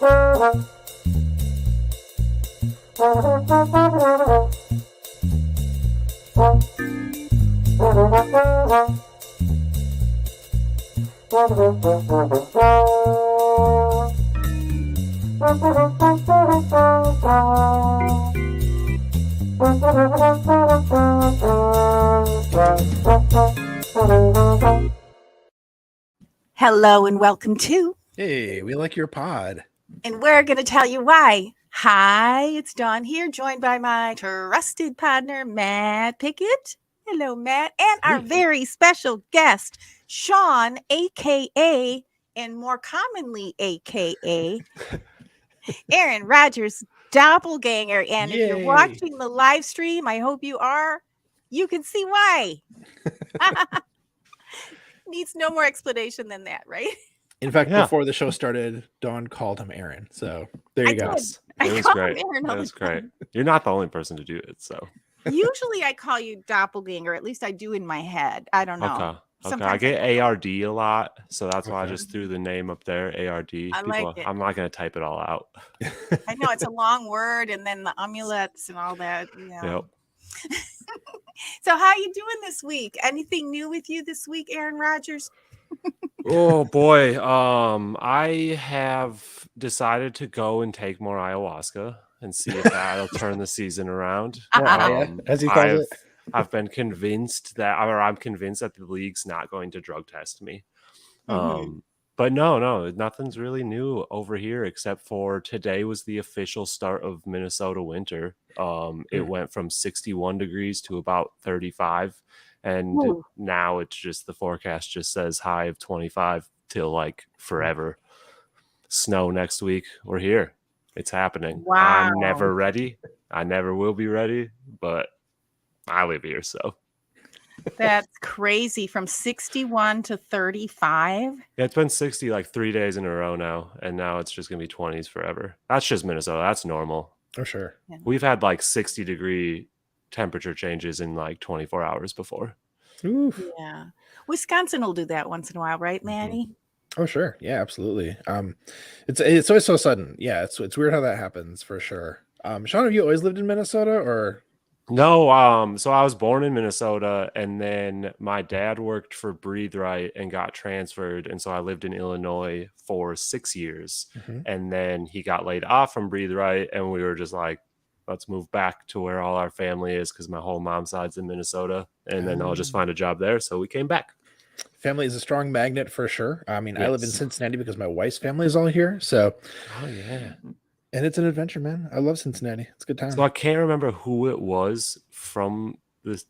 Hello and welcome to Hey, we like your pod. And we're going to tell you why. Hi, it's Dawn here, joined by my trusted partner, Matt Pickett. Hello, Matt. And our very special guest, Sean, a.k.a., and more commonly, a.k.a., Aaron Rodgers, Doppleganger. And if you're watching the live stream, I hope you are, you can see why. Needs no more explanation than that, right? In fact, before the show started, Dawn called him Aaron. So there you go. It was great. It was great. You're not the only person to do it. So usually I call you Doppelganger. At least I do in my head. I don't know. Okay. I get ARD a lot. So that's why I just threw the name up there, ARD. I like it. I'm not going to type it all out. I know it's a long word, and then the amulets and all that. Yep. So how you doing this week? Anything new with you this week, Aaron Rodgers? Oh boy. I have decided to go and take more ayahuasca and see if that'll turn the season around. As he calls it. I've been convinced I'm convinced that the league's not going to drug test me. But no, nothing's really new over here except for today was the official start of Minnesota winter. It went from 61 degrees to about 35. And now it's just the forecast just says high of 25 till like forever. Snow next week. We're here. It's happening. Wow. I'm never ready. I never will be ready, but I live here. So that's crazy. From 61 to 35. Yeah, it's been 60 like 3 days in a row now. And now it's just going to be 20s forever. That's just Minnesota. That's normal. For sure. Yeah. We've had like 60-degree temperature changes in like 24 hours before. Oof. Yeah. Wisconsin will do that once in a while, right, Manny? Oh, sure. Yeah, absolutely. It's always so sudden. Yeah, it's weird how that happens for sure. Sean, have you always lived in Minnesota or? No, so I was born in Minnesota, and then my dad worked for Breathe Right and got transferred, and so I lived in Illinois for 6 years, and then he got laid off from Breathe Right, and we were just like, let's move back to where all our family is because my whole mom's side's in Minnesota, and then I'll just find a job there. So we came back. Family is a strong magnet for sure. I mean, I live in Cincinnati because my wife's family is all here. So, and it's an adventure, man. I love Cincinnati. It's a good time. So I can't remember who it was from this,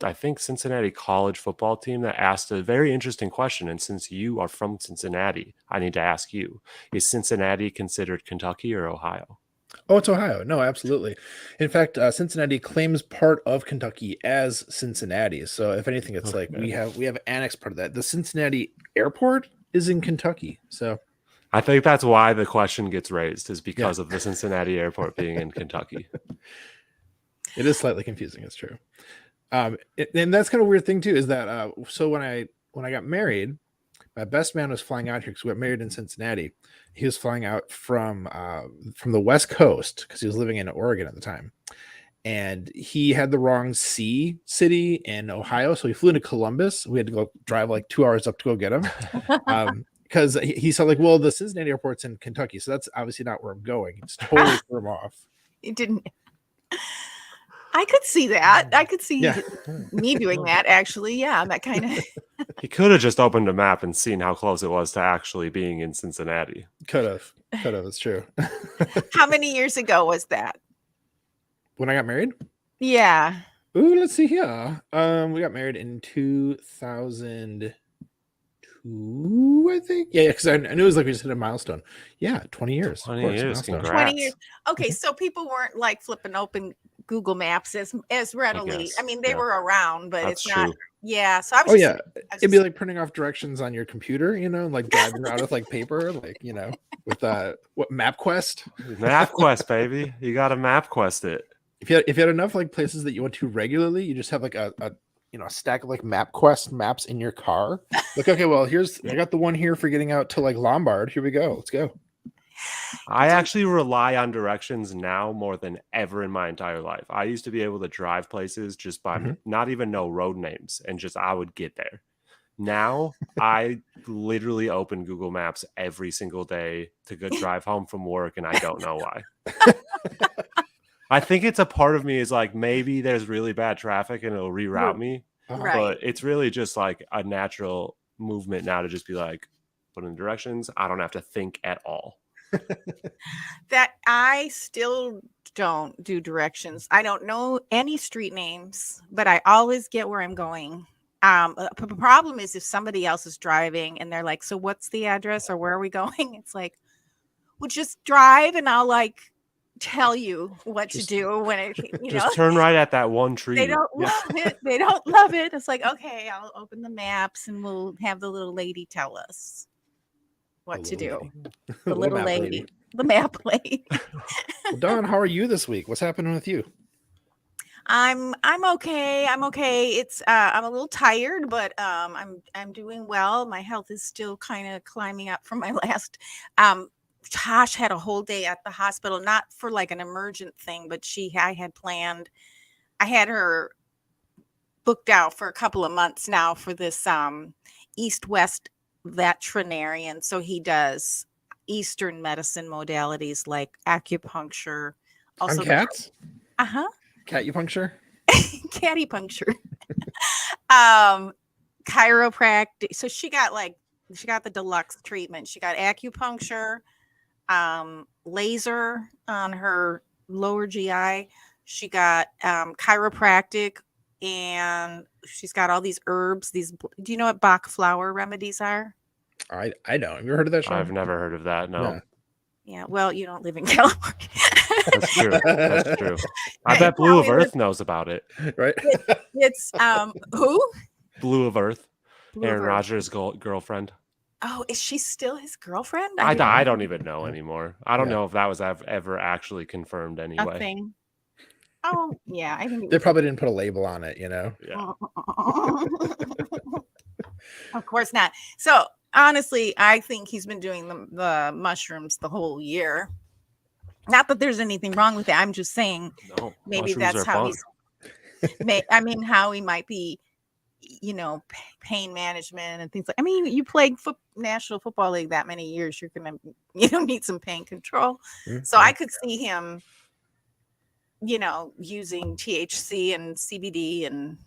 I think Cincinnati college football team that asked a very interesting question. And since you are from Cincinnati, I need to ask you, is Cincinnati considered Kentucky or Ohio? Oh, it's Ohio. No, absolutely. In fact, Cincinnati claims part of Kentucky as Cincinnati. So if anything, it's like we have annexed part of that. The Cincinnati airport is in Kentucky. So I think that's why the question gets raised is because of the Cincinnati airport being in Kentucky. It is slightly confusing. It's true. And that's kind of a weird thing too, is that so when I got married, my best man was flying out here because we got married in Cincinnati. He was flying out from the West Coast because he was living in Oregon at the time. And he had the wrong city in Ohio. So he flew into Columbus. We had to go drive like 2 hours up to go get him. Because he said like, well, the Cincinnati airport's in Kentucky. So that's obviously not where I'm going. It's totally threw him off. It didn't. I could see that. I could see me doing that, actually. Yeah, that kind of. He could have just opened a map and seen how close it was to actually being in Cincinnati. Could have. It's true. How many years ago was that? When I got married? Yeah. Ooh, let's see here. We got married in 2002, I think. Yeah, because I knew it was like we just hit a milestone. Yeah, 20 years. 20 years. Congrats. 20 years. Okay, so people weren't like flipping open Google Maps as readily. I mean, they were around, but it's not. True. Yeah. So I was. It'd be like printing off directions on your computer, like driving around with like paper, with what MapQuest. MapQuest, baby. You got to MapQuest it. If you had enough like places that you went to regularly, you just have like a stack of like MapQuest maps in your car. Like, okay, well, I got the one here for getting out to like Lombard. Here we go. Let's go. I actually rely on directions now more than ever in my entire life. I used to be able to drive places just by not even know road names and just I would get there. Now I literally open Google Maps every single day to go drive home from work, and I don't know why. I think it's a part of me is like maybe there's really bad traffic and it'll reroute me, Right. but it's really just like a natural movement now to just be like put in directions. I don't have to think at all. That I still don't do directions. I don't know any street names, but I always get where I'm going. The problem is if somebody else is driving and they're like, "So what's the address or where are we going?" It's like, "Well, just drive and I'll like tell you what to do when it, Just turn right at that one tree." They don't love it. They don't love it. It's like, okay, I'll open the maps and we'll have the little lady tell us what to do. The little lady. The map lady. Well, Dawn, how are you this week? What's happening with you? I'm okay. I'm okay. It's I'm a little tired, but I'm doing well. My health is still kind of climbing up from my last Tosh had a whole day at the hospital, not for like an emergent thing, but I had her booked out for a couple of months now for this East-West veterinarian. So he does Eastern medicine modalities like acupuncture. Also On cats? Catupuncture. Cattypuncture. Chiropractic. So she got the deluxe treatment. She got acupuncture, laser on her lower GI. She got chiropractic, and she's got all these herbs. Do you know what Bach flower remedies are? I don't. Have you heard of that show? I've never heard of that. No. Yeah. Well, you don't live in California. That's true. That's true. I bet Blue of Earth knows about it. Right? It's who? Blue of Earth. Blue Aaron of Earth. Rodgers' girlfriend. Oh, is she still his girlfriend? I don't even know anymore. I don't Yeah. know if that was ever actually confirmed anyway. A thing. Oh, yeah. I think They probably didn't put a label on it, you know? Yeah. Of course not. So honestly, I think he's been doing the mushrooms the whole year. Not that there's anything wrong with it. I'm just saying maybe that's how he's. I mean, how he might be, pain management and things like. I mean, you played National Football League that many years, you're gonna, need some pain control. Mm-hmm. So I could see him, using THC and CBD and.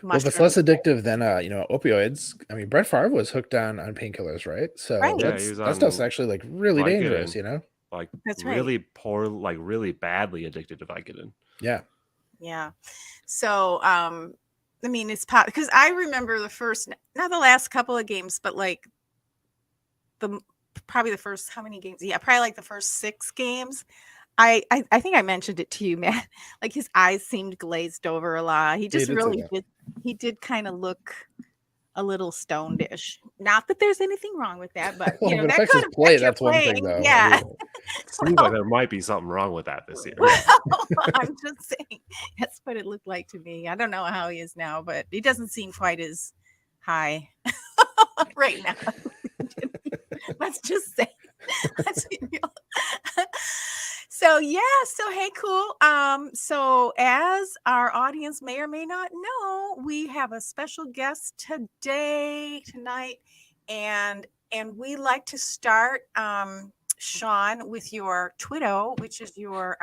Well, if it's less addictive than opioids. I mean, Brett Favre was hooked on painkillers, right? So that stuff's actually like really dangerous, Like that's really poor, like really badly addicted to Vicodin. Yeah. Yeah. So I mean, it's because I remember not the last couple of games, but like probably the first, how many games? Yeah, probably like the first 6 games. I think I mentioned it to you, Matt. Like his eyes seemed glazed over a lot. He just he did kind of look a little stoned-ish. Not that there's anything wrong with that, but but it affects his play. That's one thing, though. Yeah. It seems like there might be something wrong with that this year. Well, I'm just saying that's what it looked like to me. I don't know how he is now, but he doesn't seem quite as high right now. Let's just say. Let's be real. So hey, cool. So as our audience may or may not know, we have a special guest tonight, and we like to start, Sean, with your Twitter, which is your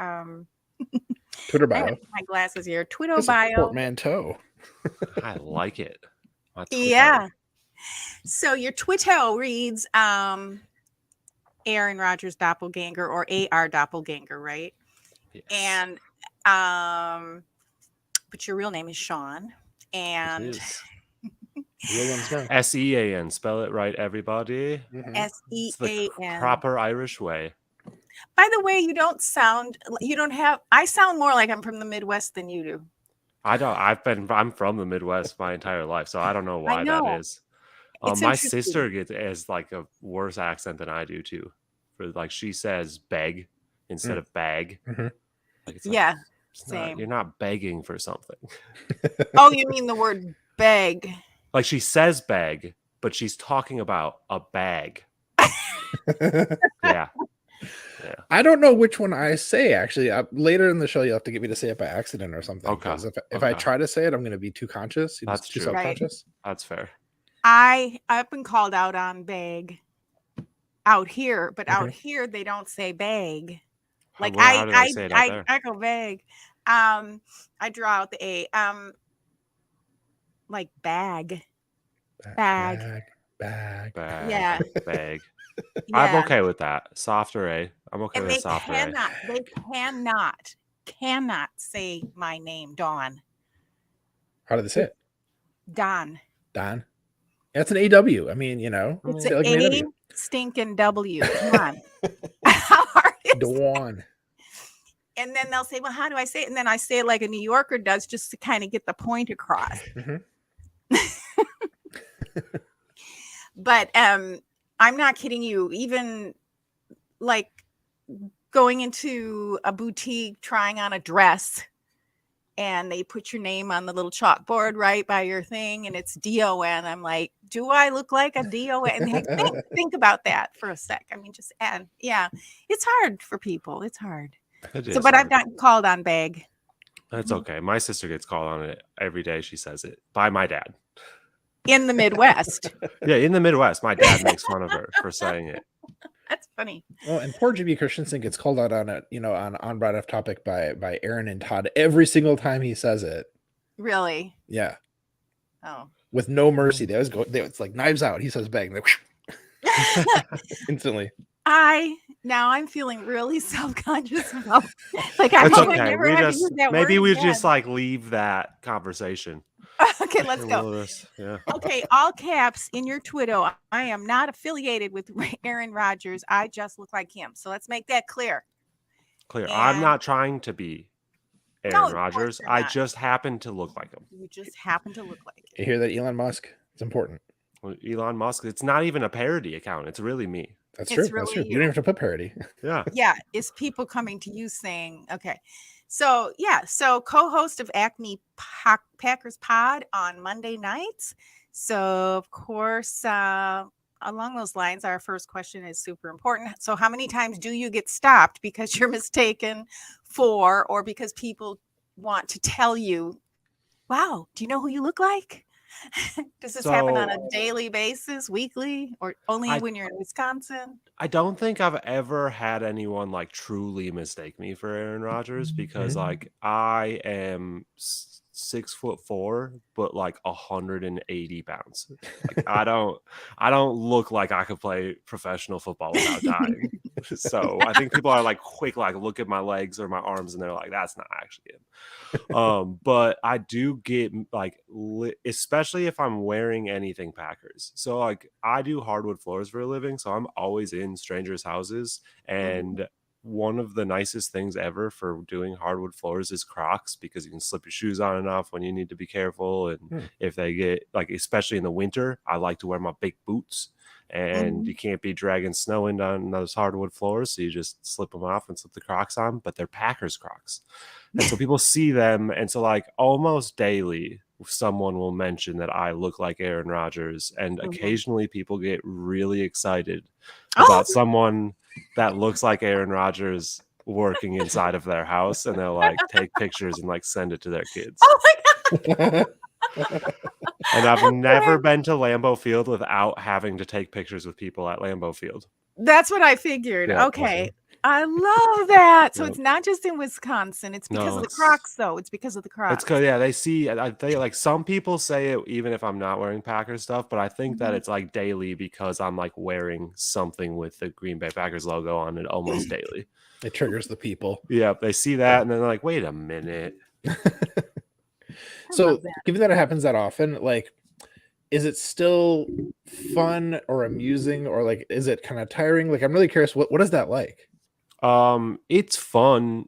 Twitter bio. My glasses here. Twitter bio. Portmanteau. I like it. Yeah. So your Twitter reads Aaron Rodgers Doppleganger, or AR Doppleganger, right? Yes. And but your real name is Sean, and SEAN. Spell it right, everybody. SEAN. The proper Irish way. By the way, I sound more like I'm from the Midwest than you do. I'm from the Midwest my entire life, so I don't know why that is. My sister has like a worse accent than I do too. For like she says beg instead of bag. Mm-hmm. Like it's same. You're not begging for something. Oh, you mean the word beg? Like she says bag, but she's talking about a bag. Yeah. Yeah. I don't know which one I say, actually. Later in the show, you'll have to get me to say it by accident or something. Okay. Because if I try to say it, I'm going to be too conscious. That's too true. Right. self-conscious. That's fair. I've been called out on bag out here, but out here they don't say bag. Like how do I say it out there? I go bag. I draw out the A. Like bag. Bag. Yeah. Bag. Yeah. I'm okay with that. Softer A. I'm okay And with a softer A. They cannot say my name, Dawn. How do they say it? Don. That's an AW. I mean, It's an A stinking W. Come on. How hard is Dawn. And then they'll say, well, how do I say it? And then I say it like a New Yorker does, just to kind of get the point across. But I'm not kidding you. Even like going into a boutique, trying on a dress, and they put your name on the little chalkboard right by your thing, and it's DON. I'm like, do I look like a DON? And think about that for a sec. I mean, it's hard for people. It's hard. But I've gotten called on bag. That's okay. My sister gets called on it every day. She says it by my dad. In the Midwest. Yeah, in the Midwest. My dad makes fun of her for saying it. That's funny. Well, and poor GB Christensen gets called out on it, on Right Off Topic by Aaron and Todd every single time he says it. Really? Yeah. Oh. With no mercy. It's like knives out. He says bang. Instantly. I'm feeling really self-conscious about like I hope I never have to use that word maybe we again. just like leave that conversation. Okay, let's go. Yeah. Okay, all caps in your Twitter. I am not affiliated with Aaron Rodgers. I just look like him. So let's make that clear. I'm not trying to be Aaron Rodgers. I just happen to look like him. You just happen to look like him. You hear that, Elon Musk? It's important. Well, Elon Musk, it's not even a parody account. It's really me. That's true. That's true. You don't have to put parody. Yeah. Yeah. It's people coming to you saying, okay. So co-host of Acme Packers Pod on Monday nights. So of course, along those lines, our first question is super important. So how many times do you get stopped because you're mistaken for, or because people want to tell you, wow, do you know who you look like? Does this happen on a daily basis, weekly, or only when you're in Wisconsin? I don't think I've ever had anyone like truly mistake me for Aaron Rodgers because like I am 6'4", but like 180 pounds. Like I don't look like I could play professional football without dying. So I think people are like quick, like look at my legs or my arms, and they're like, that's not actually him. But I do get like, especially if I'm wearing anything Packers. So like I do hardwood floors for a living, so I'm always in strangers' houses, and one of the nicest things ever for doing hardwood floors is Crocs, because you can slip your shoes on enough when you need to be careful. And if they get like, especially in the winter, I like to wear my big boots, and you can't be dragging snow into on those hardwood floors. So you just slip them off and slip the Crocs on, but they're Packers Crocs. And so people see them. And so like almost daily, someone will mention that I look like Aaron Rodgers. And occasionally people get really excited about someone that looks like Aaron Rodgers working inside of their house, and they'll like take pictures and like send it to their kids. Oh my God. And I've never been to Lambeau Field without having to take pictures with people at Lambeau Field. That's what I figured. Yeah, okay. I love that. So it's not just in Wisconsin. It's because of the Crocs, though. It's because of the Crocs. It's because, they see, they like, some people say it even if I'm not wearing Packers stuff, but I think that it's like daily because I'm like wearing something with the Green Bay Packers logo on it almost daily. It triggers the people. Yeah, they see that and then they're like, wait a minute. So given that it happens that often, like, is it still fun or amusing, or like, is it kind of tiring? Like, I'm really curious, what is that like? It's fun,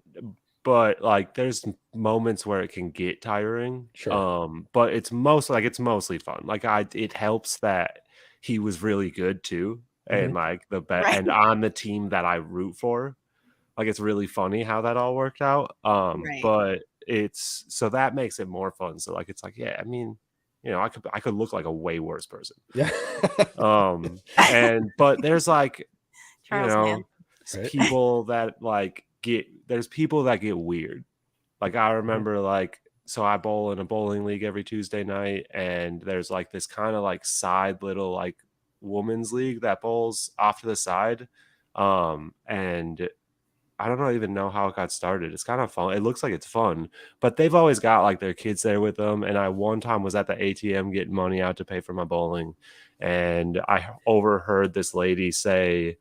but like there's moments where it can get tiring. Sure. But it's mostly fun. Like it helps that he was really good too, and like the best, and on the team that I root for. Like it's really funny how that all worked out. But it's so that makes it more fun. So like it's like, yeah, I mean, I could look like a way worse person. Yeah. But there's like, Charles, man. Right. people that like there's people that get weird. Like I remember like, so I bowl in a bowling league every Tuesday night, and there's like this kind of like side little like women's league that bowls off to the side. And I don't even know how it got started. It's kind of fun. It looks like it's fun, but they've always got like their kids there with them. And I one time was at the ATM getting money out to pay for my bowling, and I overheard this lady say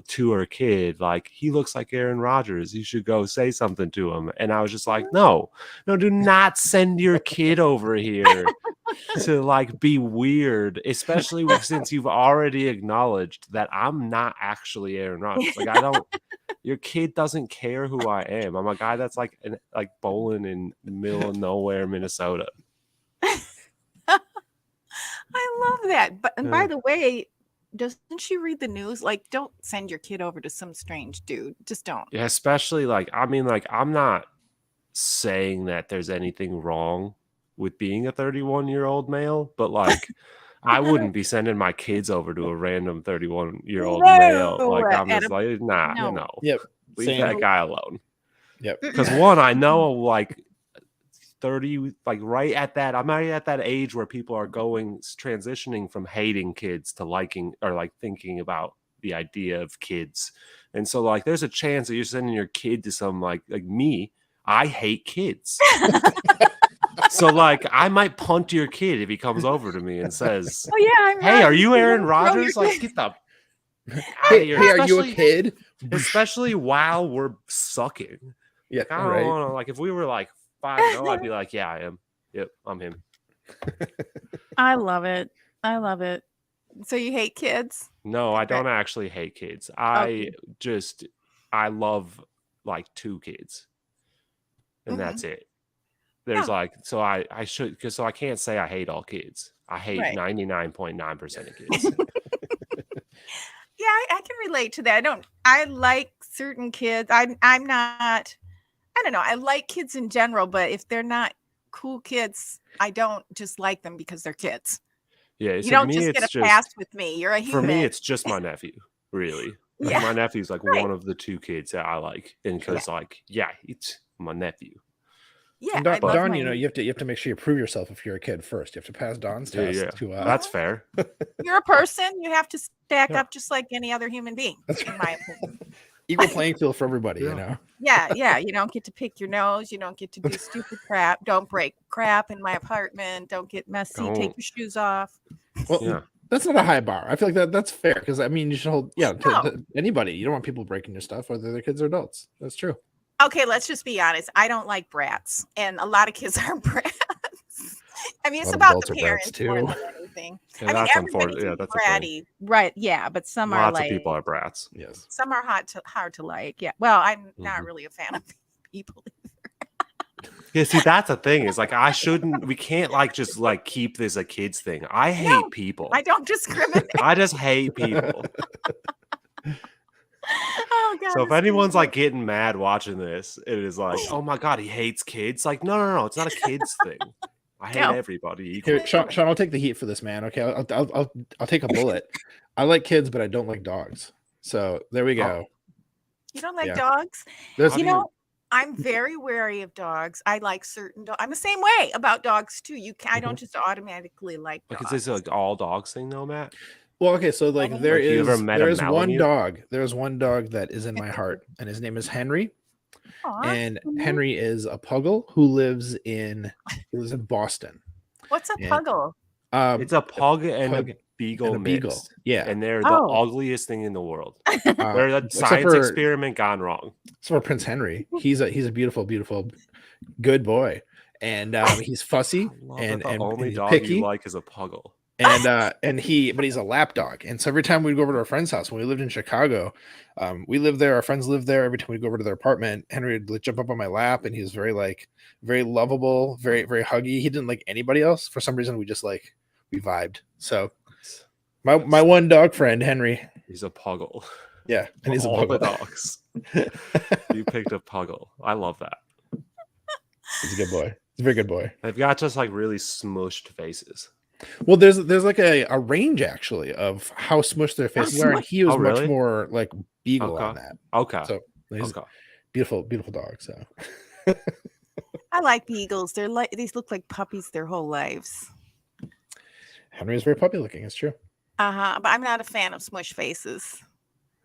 to her kid, like, he looks like Aaron Rodgers. You should go say something to him. And I was just like, no, do not send your kid over here to like be weird, especially since you've already acknowledged that I'm not actually Aaron Rodgers. Like, I don't. Your kid doesn't care who I am. I'm a guy that's like bowling in the middle of nowhere, Minnesota. I love that. But and by the way, doesn't she read the news? Like, don't send your kid over to some strange dude. Just don't. Yeah, especially like, I mean, like, I'm not saying that there's anything wrong with being a 31-year-old male, but like, I wouldn't be sending my kids over to a random 31-year-old male. Like, I'm just like, nah, no. Yep. Leave that guy alone. Yep. Because one, I know like 30, like right at that, I'm already at that age where people are transitioning from hating kids to liking or like thinking about the idea of kids. And so like there's a chance that you're sending your kid to some like me. I hate kids. So like I might punt your kid if he comes over to me and says, "Oh yeah, hey, are you Aaron Rodgers? Like, get the hey, are you a kid? Especially while we're sucking. Yeah, like, I don't want to, like, if we were like 5-0, I'd be like, yeah, I am. Yep, I'm him. I love it. I love it. So you hate kids? No, I don't actually hate kids. I love like 2 kids, and that's it. There's like, so I should, because so I can't say I hate all kids. I hate 99.9% of kids. Yeah, I can relate to that. I like certain kids. I'm not, I don't know. I like kids in general, but if they're not cool kids, I don't just like them because they're kids. Yeah, you don't just get a pass with me. You're a human. For me, it's just my nephew, really. Like, my nephew's like one of the 2 kids that I like, and because it's my nephew. Yeah, Don, you know, you have to make sure you prove yourself if you're a kid first. You have to pass Don's test. Yeah. That's fair. You're a person. You have to stack up just like any other human being, in my opinion. Equal playing field for everybody, you know. Yeah. You don't get to pick your nose. You don't get to do stupid crap. Don't break crap in my apartment. Don't get messy. Take your shoes off. Well, that's not a high bar. I feel like that's fair because I mean you should hold to anybody. You don't want people breaking your stuff, whether they're kids or adults. That's true. Okay, let's just be honest. I don't like brats, and a lot of kids are brats. I mean, it's about the parents more than anything. Yeah, I mean, everybody's bratty, right? Yeah, but some are lots of people are brats. Yes, some are hard to like. Yeah, well, I'm not really a fan of people either. Yeah, see, that's the thing is like we can't like just like keep this a kids thing. I hate people. I don't discriminate. I just hate people. Oh, God, so if anyone's like getting mad watching this, it is like, oh my God, he hates kids. Like, no, it's not a kids thing. I hate everybody. Here, Sean, I'll take the heat for this, man. Okay, I'll take a bullet. I like kids, but I don't like dogs. So there we go. You don't like dogs? I'm very wary of dogs. I like certain dogs. I'm the same way about dogs too. I don't just automatically like dogs. Like, is this like all dogs thing though, Matt? Well, okay, so like there is one dog. There's one dog that is in my heart, and his name is Henry. Aww. And Henry is a puggle who lives in Boston. What's a puggle? It's a pug and a beagle mixed. Yeah, and they're the ugliest thing in the world. They're a science experiment gone wrong. So for Prince Henry, he's a beautiful, good boy, and he's fussy and only he's dog picky. You like is a puggle. But he's a lap dog. And so every time we'd go over to our friend's house when we lived in Chicago, we lived there, our friends lived there. Every time we'd go over to their apartment, Henry would jump up on my lap, and he was very lovable, very, very huggy. He didn't like anybody else. For some reason, we vibed. So my one dog friend, Henry. He's a puggle. Yeah. And he's all a puggle. the dogs. You picked a puggle. I love that. He's a good boy. He's a very good boy. They've got just like really smushed faces. Well, there's like a range actually of how smushed their faces are, and he was Oh, much really? more like beagle on Okay. that. Okay. So he's Okay. beautiful dog. So I like beagles. They're like these look like puppies their whole lives. Henry is very puppy looking. It's true. But I'm not a fan of smush faces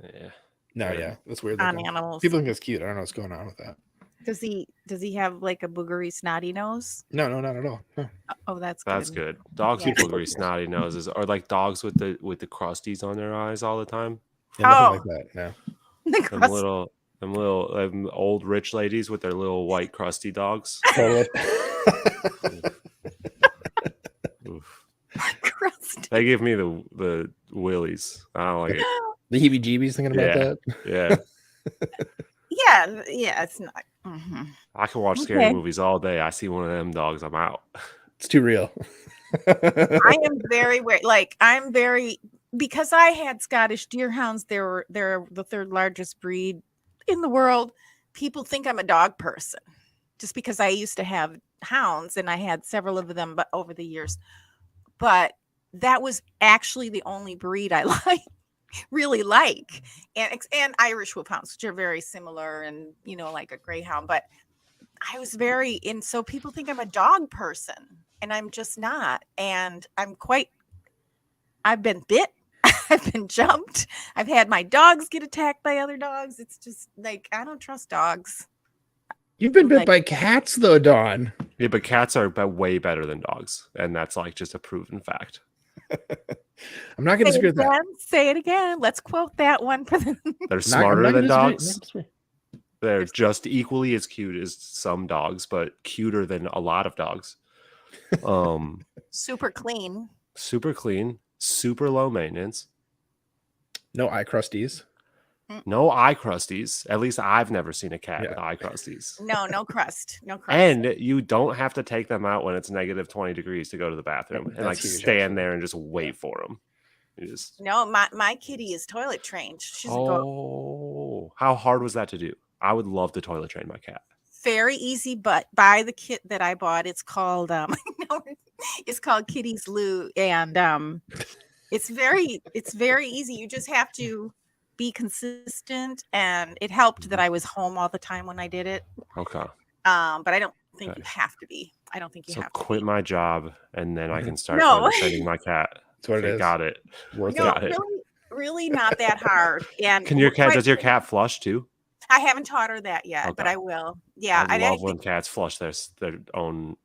Yeah. No, Yeah. yeah, that's weird on looking. animals. People think it's cute. I don't know what's going on with that. Does he have like a boogery snotty nose? No, not at all. No. Oh, that's That's good. good. Dogs Yeah. with boogery snotty noses, or like dogs with the crusties on their eyes all the time. Yeah, nothing Oh. like that. No. The Them crust- little old rich ladies with their little white crusty dogs. Totally. Oof. crust. They give me the willies. I don't like it. The heebie-jeebies thinking about that. Yeah. Yeah, it's not. I can watch scary Okay. movies all day. I see one of them dogs, I'm out. It's too real. I am very weird. Like I'm very because I had Scottish Deerhounds. They're the third largest breed in the world. People think I'm a dog person just because I used to have hounds and I had several of them, but over the years. But that was actually the only breed I really like, and Irish Wolfhounds, which are very similar, and like a greyhound. But I was so people think I'm a dog person, and I'm just not. And I've been bit, I've been jumped, I've had my dogs get attacked by other dogs. It's just like I don't trust dogs. You've been bit by cats, though, Dawn. Yeah, but cats are way better than dogs, and that's like just a proven fact. I'm not going to disagree with that. Say it again. Let's quote that one for them. They're smarter than dogs. Disagree. They're just equally as cute as some dogs, but cuter than a lot of dogs. Super clean. Super clean, super low maintenance. No eye crusties. No eye crusties. At least I've never seen a cat with eye crusties. No crust. No crust. And you don't have to take them out when it's negative 20 degrees to go to the bathroom and like huge, stand actually. there and just wait for them. No, my kitty is toilet trained. She's how hard was that to do? I would love to toilet train my cat. Very easy, but buy the kit that I bought. It's called it's called Kitty's Loo, and it's very easy. You just have to be consistent, and it helped that I was home all the time when I did it. Okay. But I don't think you have to be. I don't think you have to quit my job and then I can start No. training my cat. That's what it is. Got it. Really not that hard. And does your cat flush too? I haven't taught her that yet, but I will. Yeah. I love when cats flush their own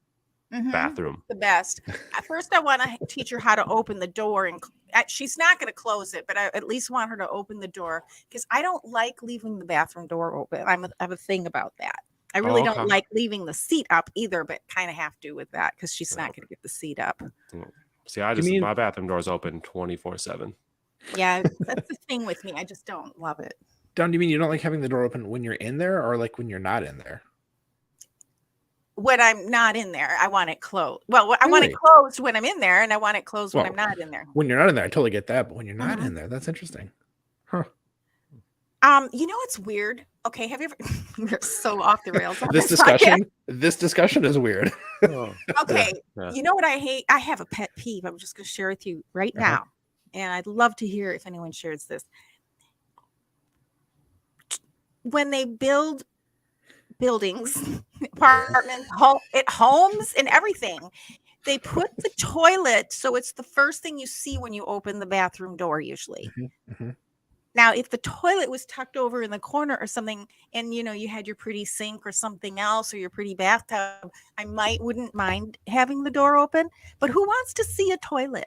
bathroom. The best. At first, I want to teach her how to open the door, and she's not going to close it, but I at least want her to open the door because I don't like leaving the bathroom door open. I have a thing about that. I really don't like leaving the seat up either, but kind of have to with that because she's not going to get the seat up. See, my bathroom door is open 24/7. Yeah, that's the thing with me. I just don't love it. Don, do you mean you don't like having the door open when you're in there, or like when you're not in there? When I'm not in there, I want it closed. Well, I want it closed when I'm in there, and I want it closed when I'm not in there. When you're not in there, I totally get that. But when you're not in there, that's interesting. Huh. It's weird. Okay, have you ever? We're so off the rails. This discussion is weird. Okay, you know what I hate? I have a pet peeve. I'm just going to share with you right now, and I'd love to hear if anyone shares this. When they build buildings, apartments, homes, and everything, they put the toilet so it's the first thing you see when you open the bathroom door usually. Now, if the toilet was tucked over in the corner or something, and you had your pretty sink or something else, or your pretty bathtub, I wouldn't mind having the door open. But who wants to see a toilet?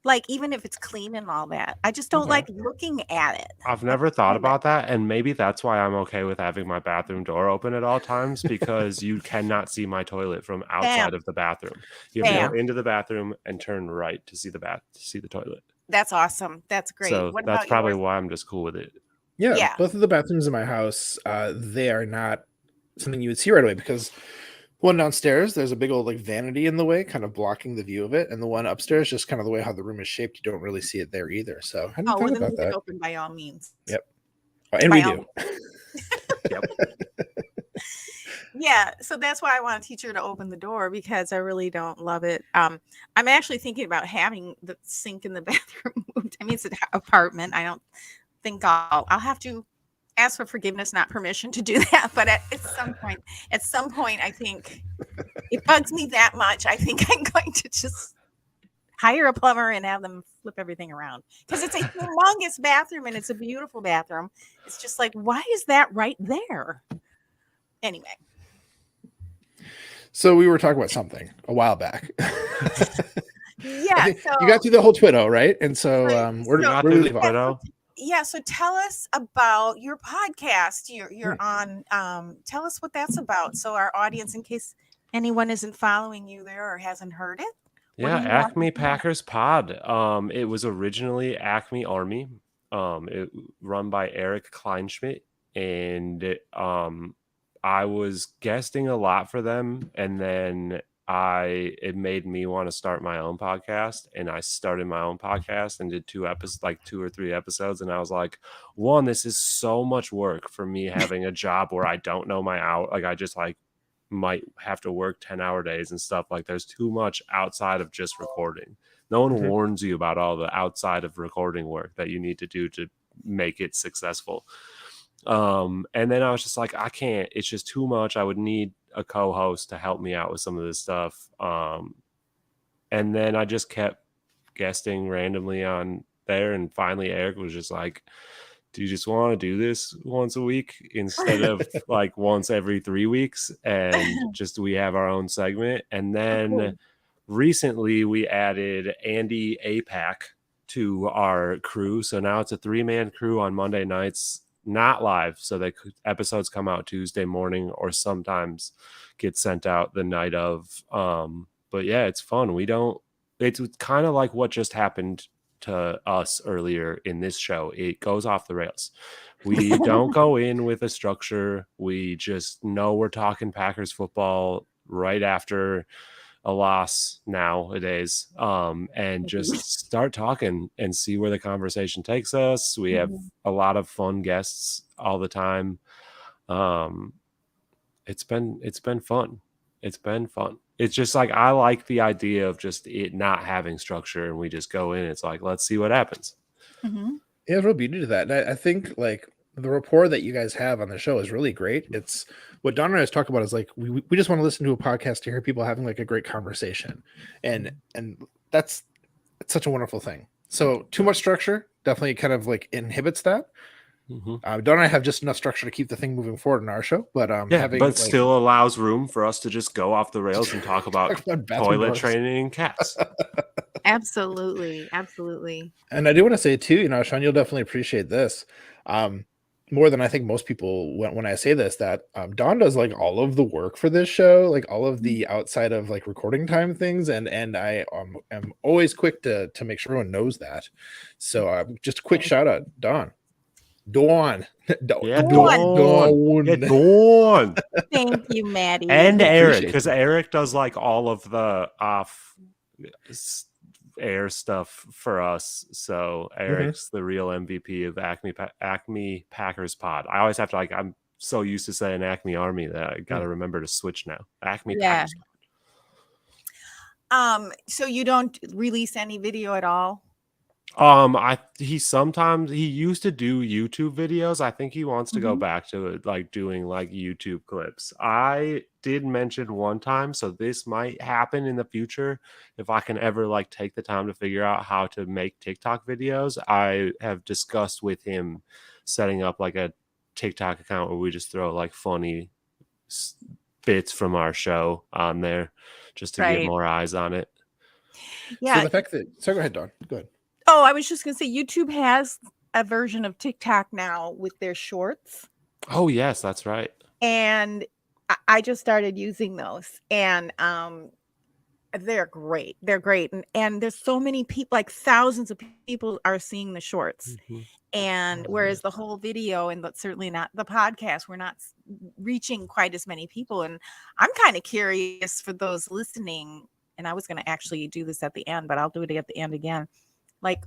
Like, even if it's clean and all that, I just don't like looking at it. I've never thought about that, and maybe that's why I'm okay with having my bathroom door open at all times, because you cannot see my toilet from outside of the bathroom. You have to go into the bathroom and turn right to see the toilet. That's awesome. That's great. So that's probably why I'm just cool with it. Yeah, both of the bathrooms in my house, they are not something you would see right away, because one downstairs, there's a big old vanity in the way, kind of blocking the view of it, and the one upstairs, just kind of the way how the room is shaped, you don't really see it there either. So I didn't thought about that. Open by all means. Yep, and we do. Yep. Yeah, so that's why I want to teach her to open the door because I really don't love it. I'm actually thinking about having the sink in the bathroom moved. I mean, it's an apartment. I don't think I'll have to ask for forgiveness, not permission to do that. But at some point, I think it bugs me that much. I think I'm going to just hire a plumber and have them flip everything around because it's a humongous bathroom and it's a beautiful bathroom. It's just like, why is that right there? Anyway. So we were talking about something a while back. Yeah, you got through the whole Twitter, right? And so where got do through we the leave off? Twitter. Yeah, so tell us about your podcast. You're on. Tell us what that's about, so our audience, in case anyone isn't following you there or hasn't heard it. Yeah, Acme Packers Pod. It was originally Acme Army. It run by Eric Kleinschmidt, and I was guesting a lot for them, and then it made me want to start my own podcast, and I started my own podcast and did 2 or 3 episodes, and I was like, one, this is so much work for me having a job where I don't know my out, like I just like might have to work 10-hour days and stuff. Like there's too much outside of just recording. No one warns you about all the outside of recording work that you need to do to make it successful. And then I was just like, I can't, it's just too much. I would need a co-host to help me out with some of this stuff. And then I just kept guesting randomly on there. And finally Eric was just like, do you just want to do this once a week instead of like once every 3 weeks? And just, we have our own segment. And then recently we added Andy APAC to our crew. So now it's a 3-man crew on Monday nights, not live. So episodes come out Tuesday morning or sometimes get sent out the night of. But yeah, it's fun. It's kind of like what just happened to us earlier in this show. It goes off the rails. We don't go in with a structure. We just know we're talking Packers football right after a loss nowadays, and just start talking and see where the conversation takes us. We have a lot of fun guests all the time. It's been fun. It's been fun. It's just like, I like the idea of just it not having structure and we just go in. It's like, let's see what happens. Mm-hmm. Yeah, there's real beauty to that. And I think like the rapport that you guys have on the show is really great. It's what Don and I was talking about is like, we just want to listen to a podcast to hear people having like a great conversation. And it's such a wonderful thing. So too much structure definitely kind of like inhibits that. Don and I have just enough structure to keep the thing moving forward in our show, but still allows room for us to just go off the rails and talk about toilet training and cats. Absolutely. And I do want to say too, Sean, you'll definitely appreciate this more than I think most people when I say this, that Don does like all of the work for this show, like all of the outside of like recording time things, and I am always quick to make sure everyone knows that. So just a quick shout out, Dawn. Dawn. Thank you, Maddie. And Eric, because Eric does like all of the off air stuff for us. So Eric's the real MVP of Acme Packers Pod. I always have to I'm so used to saying Acme Army that I got to remember to switch now. Acme Packers Pod. So you don't release any video at all? He used to do YouTube videos. I think he wants to go back to like doing like YouTube clips. I did mention one time, so this might happen in the future if I can ever like take the time to figure out how to make TikTok videos. I have discussed with him setting up like a TikTok account where we just throw like funny bits from our show on there just to get more eyes on it. Yeah. So the fact that, go ahead, Dawn. Go ahead. Oh, I was just going to say YouTube has a version of TikTok now with their shorts. Oh, yes, that's right. And I just started using those, and they're great. They're great. And there's so many people, like thousands of people are seeing the shorts. And whereas the whole video, and certainly not the podcast, we're not reaching quite as many people. And I'm kind of curious for those listening, and I was going to actually do this at the end, but I'll do it at the end again. Like,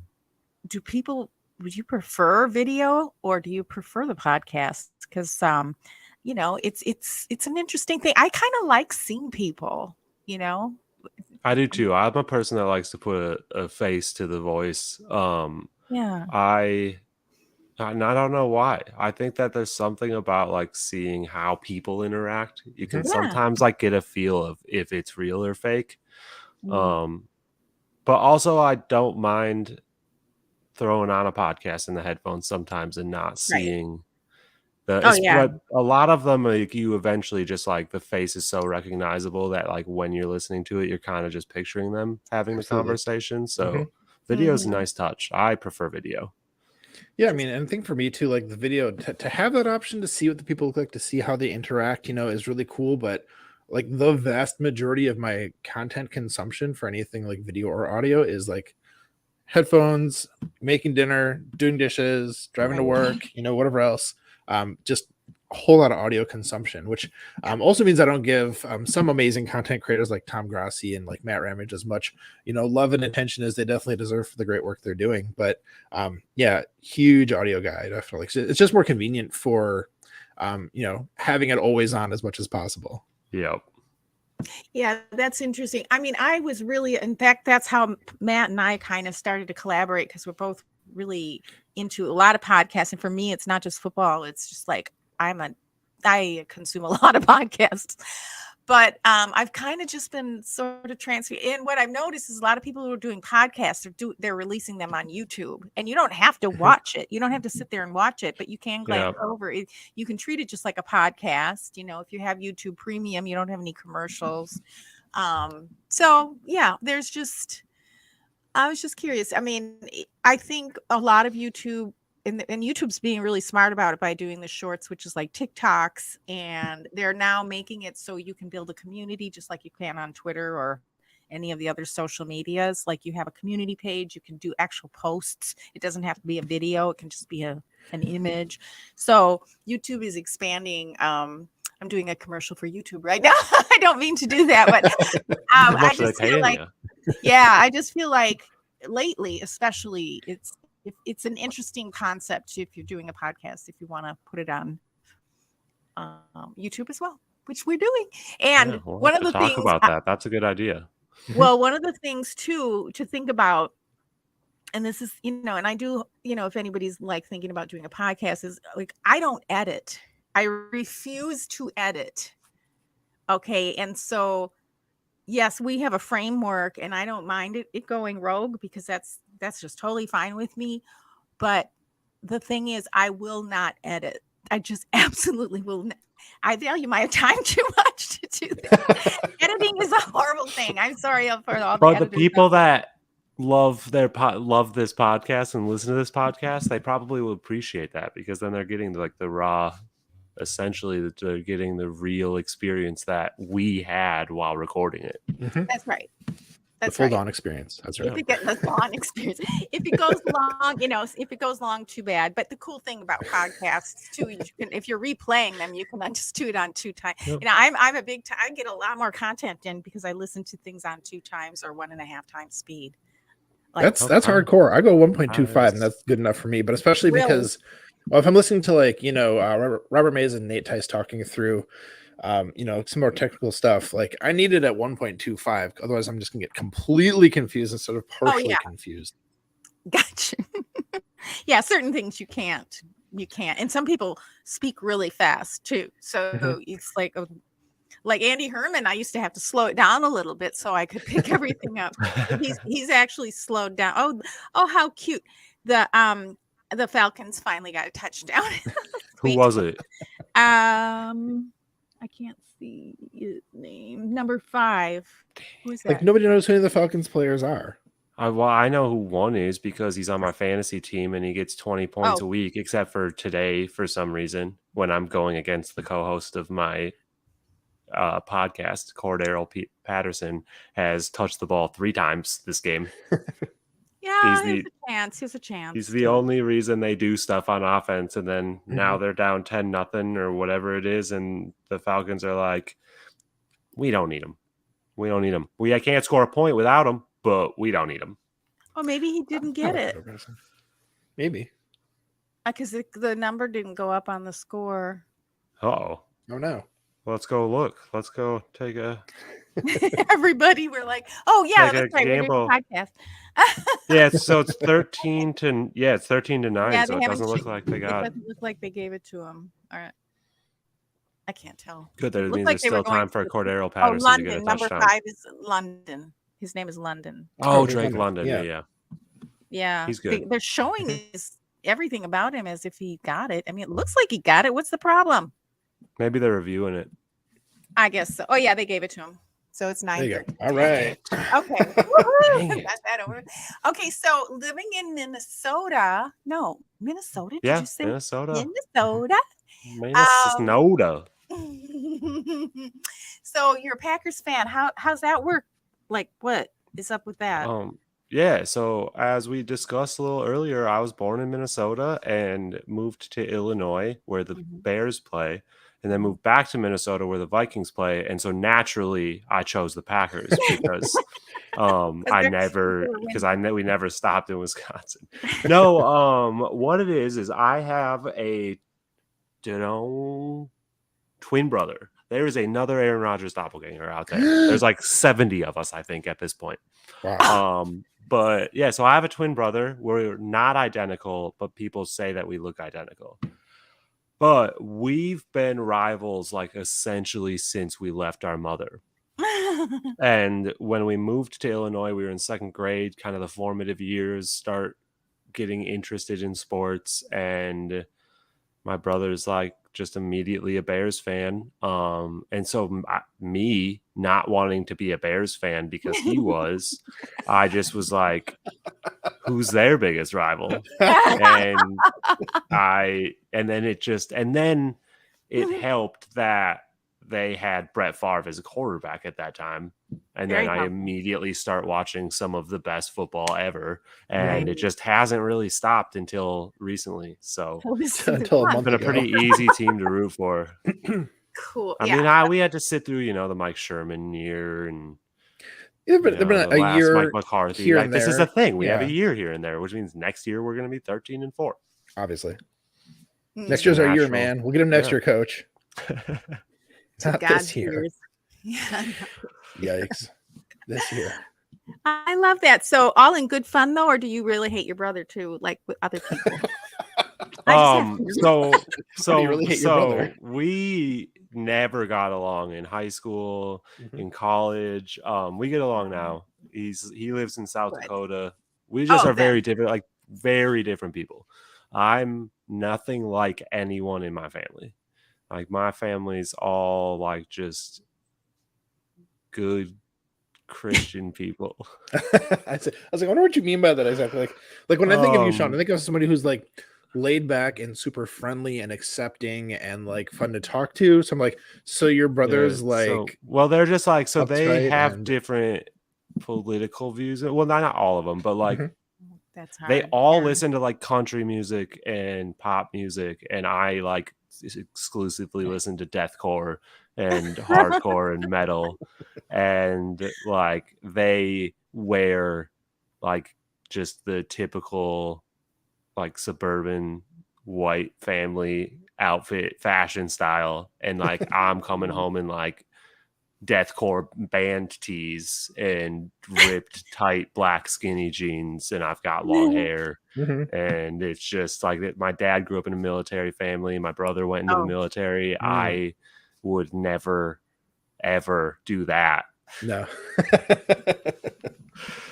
would you prefer video or do you prefer the podcast? Because you know, it's an interesting thing. I kind of like seeing people, you know. I do too. I'm a person that likes to put a face to the voice. Yeah. And I don't know why. I think that there's something about like seeing how people interact. You can Mhm. Yeah. sometimes like get a feel of if it's real or fake. Mm. But also I don't mind throwing on a podcast in the headphones sometimes and not Right. seeing Oh yeah. but a lot of them like you eventually just like the face is so recognizable that like when you're listening to it you're kind of just picturing them having the Absolutely. conversation. So Mhm. video is a Mhm. nice touch. I prefer video. Yeah, I mean, and I think for me too, like the video to have that option to see what the people look like, to see how they interact, you know, is really cool. But like the vast majority of my content consumption for anything like video or audio is like headphones, making dinner, doing dishes, driving to Right. work, you know, whatever else. Just a whole lot of audio consumption, which Yeah. also means I don't give some amazing content creators like Tom Grassi and like Matt Ramage as much, you know, love and attention as they definitely deserve for the great work they're doing. But yeah, huge audio guy, definitely. So it's just more convenient for, you know, having it always on as much as possible. Yep. Yeah, that's interesting. I mean, I was really, in fact, that's how Matt and I kind of started to collaborate because we're both really into a lot of podcasts. And for me, it's not just football. It's just like I consume a lot of podcasts. But I've kind of just been sort of transferring. And what I've noticed is a lot of people who are doing podcasts they're releasing them on YouTube, and you don't have to watch it. You don't have to sit there and watch it, but you can glance Yeah. over it. You can treat it just like a podcast. You know, if you have YouTube Premium, you don't have any commercials. So yeah, I was just curious. I mean, I think a lot of YouTube and YouTube's being really smart about it by doing the shorts, which is like TikToks, and they're now making it so you can build a community just like you can on Twitter or any of the other social medias. Like you have a community page, you can do actual posts. It doesn't have to be a video, it can just be an image. So YouTube is expanding. I'm doing a commercial for YouTube right now. I don't mean to do that, but How I much are they just feel paying like you? yeah, I just feel like lately, especially, it's an interesting concept if you're doing a podcast, if you want to put it on YouTube as well, which we're doing. Yeah, And we'll one have of to the talk things, about that. That's a good idea. well, one of the things too to think about, and this is, you know, and I do, you know, if anybody's like thinking about doing a podcast, is like I don't edit. I refuse to edit. Okay, and so yes, we have a framework, and I don't mind it going rogue because that's just totally fine with me. But the thing is, I will not edit. I just absolutely will not. I value my time too much to do that. Editing is a horrible thing. I'm sorry for all the But the editors people out there. that love love this podcast and listen to this podcast, they probably will appreciate that because then they're getting like the raw, essentially they're getting the real experience that we had while recording it. That's right. The That's full right. Dawn experience. That's right. If it gets the long experience, if it goes long, you know, if it goes long, too bad. But the cool thing about podcasts too, you can, if you're replaying them, you can just do it on 2 times. Yep. You know, I'm a big time. I get a lot more content in because I listen to things on 2 times or 1.5 times speed. Like That's Okay. hardcore. I go 1.25 and Nice. that's good enough for me. But especially really, because, well, if I'm listening to like, you know, Robert Mays and Nate Tice talking through, you know, some more technical stuff, like I need it at 1.25. Otherwise, I'm just gonna get completely confused instead of oh partially yeah, confused. gotcha. Yeah, certain things you can't, and some people speak really fast too. So it's like Andy Herman, I used to have to slow it down a little bit so I could pick everything up. He's actually slowed down. Oh, how cute! The Falcons finally got a touchdown. Who Sweet. was it? I can't see his name. Number 5. Who is that? Like nobody knows who the Falcons players are. Well, I know who one is because he's on my fantasy team and he gets 20 points Oh. a week, except for today for some reason when I'm going against the co-host of my podcast, Cordero Patterson, has touched the ball 3 times this game. Yeah, he has a chance. He's the only reason they do stuff on offense, and then now they're down 10-0 or whatever it is, and the Falcons are like, we don't need him. We don't need him. I can't score a point without him, but we don't need him. Oh, maybe he didn't get it Maybe. because the number didn't go up on the score. Uh-oh. Oh no. Let's go look. Let's go take a Everybody were like, "Oh yeah, take a that's right. We're doing gamble. a podcast." Yeah, it's 13 to 9, Yeah, so they it haven't. doesn't look like they It got. doesn't look like they gave it to him. All right, I can't tell. Good, that It it looked means like there's they were still going time for to. Cordero Oh, Patterson to get a London. Number touchdown. 5 is London. His name is London. Oh, Drake Drake London. London. Yeah. Yeah. Yeah, He's good. they're showing us everything about him as if he got it. I mean, it looks like he got it. What's the problem? Maybe they're reviewing it. I guess so. Oh yeah, they gave it to him. So it's There you 9:30. go. All right. Okay. Dang Woohoo! it. Got that over. Okay, so living in Minnesota. No, Minnesota. Did Yeah, you say Minnesota. Minnesota? Minnesota. So you're a Packers fan. How's that work? Like, what is up with that? Yeah, so as we discussed a little earlier, I was born in Minnesota and moved to Illinois where the Bears play, and then moved back to Minnesota where the Vikings play. And so naturally I chose the Packers because we never stopped in Wisconsin. No, what it is I have a twin brother. There is another Aaron Rodgers doppelganger out there. There's like 70 of us, I think, at this point. Wow. But yeah, so I have a twin brother. We're not identical, but people say that we look identical. But we've been rivals like essentially since we left our mother. And when we moved to Illinois, we were in 2nd grade, kind of the formative years, start getting interested in sports. And my brother's like just immediately a Bears fan. And so me not wanting to be a Bears fan because he was, I just was like, who's their biggest rival? And then it helped that they had Brett Favre as a quarterback at that time. And Very then I helpful. immediately start watching some of the best football ever. And it just hasn't really stopped until recently. So Until a month it's been a ago. pretty easy team to root for. Cool. I mean, we had to sit through, the Mike Sherman year and There've been the a last year Mike McCarthy. here Like, and this is there. a thing. We have Yeah. a year here and there, which means next year we're going to be 13-4. Obviously. Mm. Next year's our year, Natural. man. We'll get him next Yeah. year, coach. Not God's this year. ears. Yeah. Yikes. This year. I love that. So all in good fun though, or do you really hate your brother too, like with other people? So you really hate your brother? we never got along in high school, in college. We get along now. He lives in South Good. Dakota. We just are then. very different, like very different people. I'm nothing like anyone in my family. Like my family's all like just good Christian people. I was like, I wonder what you mean by that exactly. Like when I think of you, Sean, I think of somebody who's like laid back and super friendly and accepting and like fun to talk to. So I'm like, so your brother's they're just like, so they uptight have and- different political views. Well, not all of them, but like That's hard. they all Yeah. listen to like country music and pop music, and I like exclusively listen to deathcore and hardcore and metal, and like they wear like just the typical like suburban white family outfit fashion style, and like I'm coming home in like deathcore band tees and ripped tight black skinny jeans, and I've got long hair. And it's just like that. My dad grew up in a military family. My brother went into the military. I would never ever do that. No.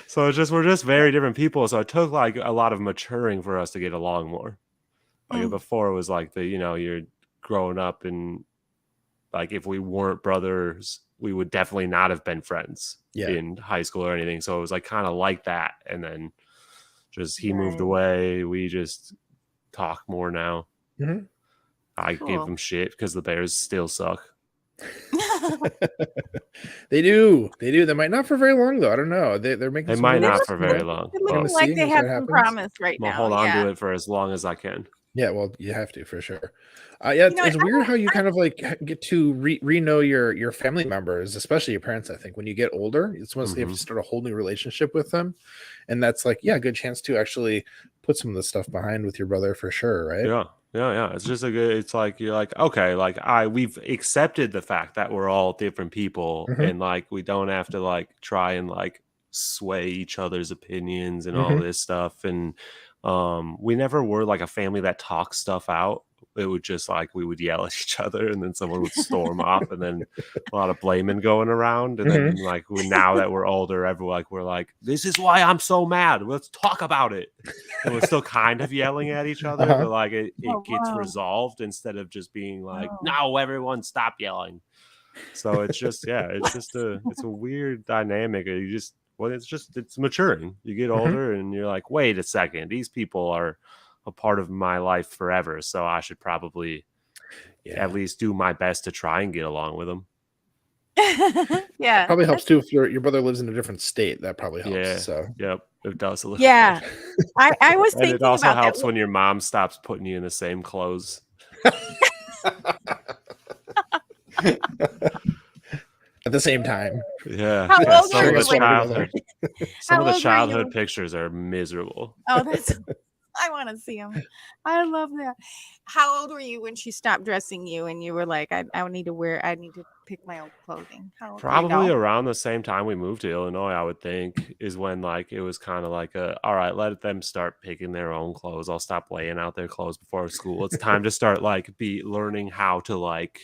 So we're just very different people. So it took like a lot of maturing for us to get along more. Like before it was like you're growing up, and like if we weren't brothers, we would definitely not have been friends in high school or anything. So it was like kind of like that. And then just he moved away. We just talk more now. I give them shit because the Bears still suck. They do. They might not for very long though. I don't know. They're making. They might not for very long. It looks like they have some promise right I'll now. hold on to it for as long as I can. Yeah, well, you have to for sure. Yeah, You know it's what? weird how you kind of like get to re-know your family members, especially your parents. I think when you get older, it's once you have to start a whole new relationship with them, and that's like, yeah, a good chance to actually put some of the stuff behind with your brother for sure, right? Yeah. It's just a good. It's like you're like, okay, like we've accepted the fact that we're all different people, Hmm. and like we don't have to like try and like sway each other's opinions and all Hmm. this stuff. And we never were like a family that talks stuff out. It would just like we would yell at each other, and then someone would storm off, and then a lot of blaming going around. And Hmm. then like now that we're older, everyone we're like, this is why I'm so mad. Let's talk about it. And we're still kind of yelling at each other, Uh-huh. but like it Oh, gets wow. resolved instead of just being like, Oh. no, everyone stop yelling. So it's just it's a weird dynamic. You just it's maturing. You get Hmm. older and you're like, wait a second, these people are a part of my life forever, so I should probably at least do my best to try and get along with them. Yeah. Probably helps too if your brother lives in a different state. That probably helps. Yeah. So Yep, it does a little. Yeah. I was And it thinking also about that. helps when your mom stops putting you in the same clothes. at the same time, Yeah. How Yeah, old some were of the you when- childhood How old were you childhood when- pictures are miserable. Oh, that's. I want to see them. I love that. How old were you when she stopped dressing you, and you were like, I need to pick my own clothing? How old? Probably around the same time we moved to Illinois, I would think, is when like it was kind of like all right, let them start picking their own clothes. I'll stop laying out their clothes before school. It's time to start like learning how to like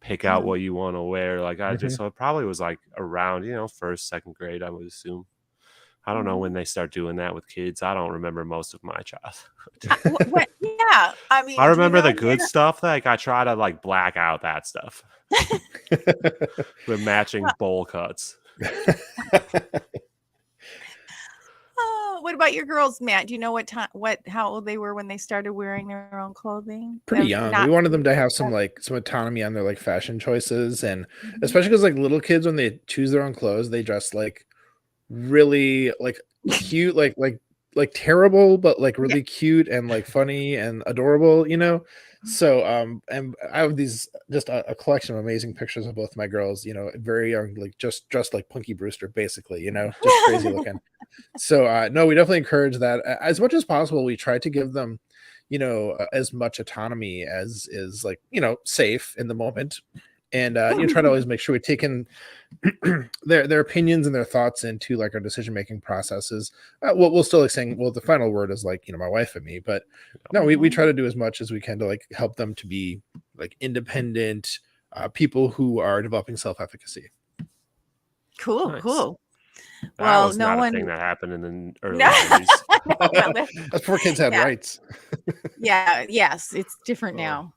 pick out what you want to wear. Like so it probably was like around, first, second grade, I would assume. I don't know when they start doing that with kids. I don't remember most of my childhood. Yeah, I mean, I remember the good stuff. Like I try to like black out that stuff. The matching bowl cuts. What about your girls, Matt? Do you know how old they were when they started wearing their own clothing? Pretty young. We wanted them to have some autonomy on their like fashion choices, and especially because like little kids, when they choose their own clothes, they dress like really like cute, like terrible, but like really cute and like funny and adorable, So and I have these just a collection of amazing pictures of both my girls, very young, like just dressed like Punky Brewster, basically, just crazy looking. So no, we definitely encourage that as much as possible. We try to give them, as much autonomy as is like, safe in the moment. And try to always make sure we take in their opinions and their thoughts into like our decision making processes. We'll still like saying, well, the final word is like, my wife and me, but no, we try to do as much as we can to like help them to be like independent people who are developing self-efficacy. Cool. Nice. Cool. That was not a thing that happened in the early 90s. That's before kids had rights. Yes, it's different now.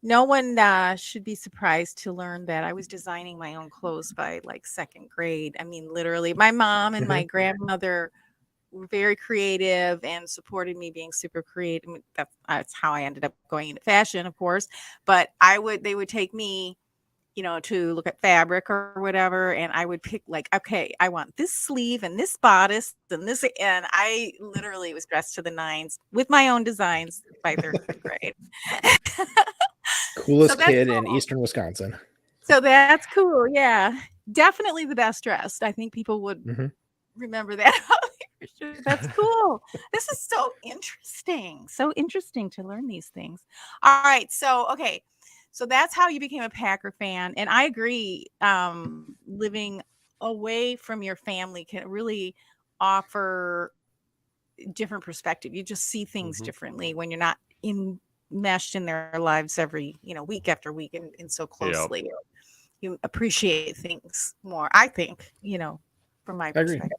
No one should be surprised to learn that I was designing my own clothes by like second grade. I mean, literally, my mom and my grandmother were very creative and supported me being super creative. I mean, that's how I ended up going into fashion, of course. But they would take me, to look at fabric or whatever, and I would pick like, okay, I want this sleeve and this bodice and this, and I literally was dressed to the nines with my own designs by third grade. Coolest kid in Eastern Wisconsin. So that's cool. Yeah, definitely the best dressed. I think people would remember that. That's cool. This is so interesting. So interesting to learn these things. All right. So, okay. So that's how you became a Packer fan. And I agree. Living away from your family can really offer different perspective. You just see things differently when you're not enmeshed in their lives every, week after week and so closely. Yep. You appreciate things more, I think, from my perspective.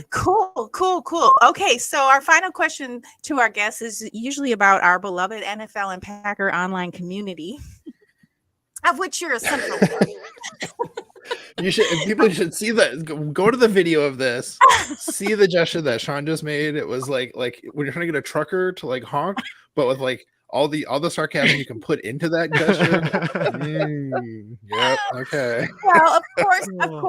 Cool. Okay, so our final question to our guests is usually about our beloved NFL and Packer online community, of which you're a central part. People should see that. Go to the video of this. See the gesture that Sean just made. It was like when you're trying to get a trucker to like honk, but with like all the sarcasm you can put into that gesture. Yep. Okay. Well, of course,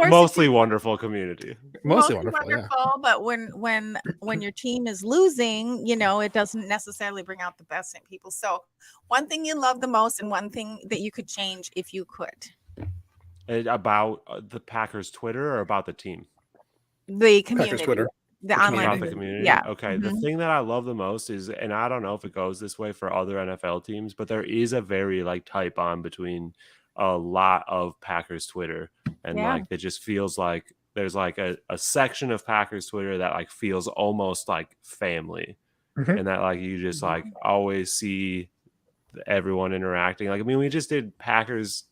Mostly wonderful community. Mostly wonderful. Yeah. But when your team is losing, it doesn't necessarily bring out the best in people. So, one thing you love the most, and one thing that you could change if you could. About the Packers Twitter or about the team? The community. Packers Twitter. The online about the community. Yeah. Okay. The thing that I love the most is, and I don't know if it goes this way for other NFL teams, but there is a very tight bond between a lot of Packers Twitter, and it just feels like there's a section of Packers Twitter that feels almost like family, and that you just always see everyone interacting. We just did Packers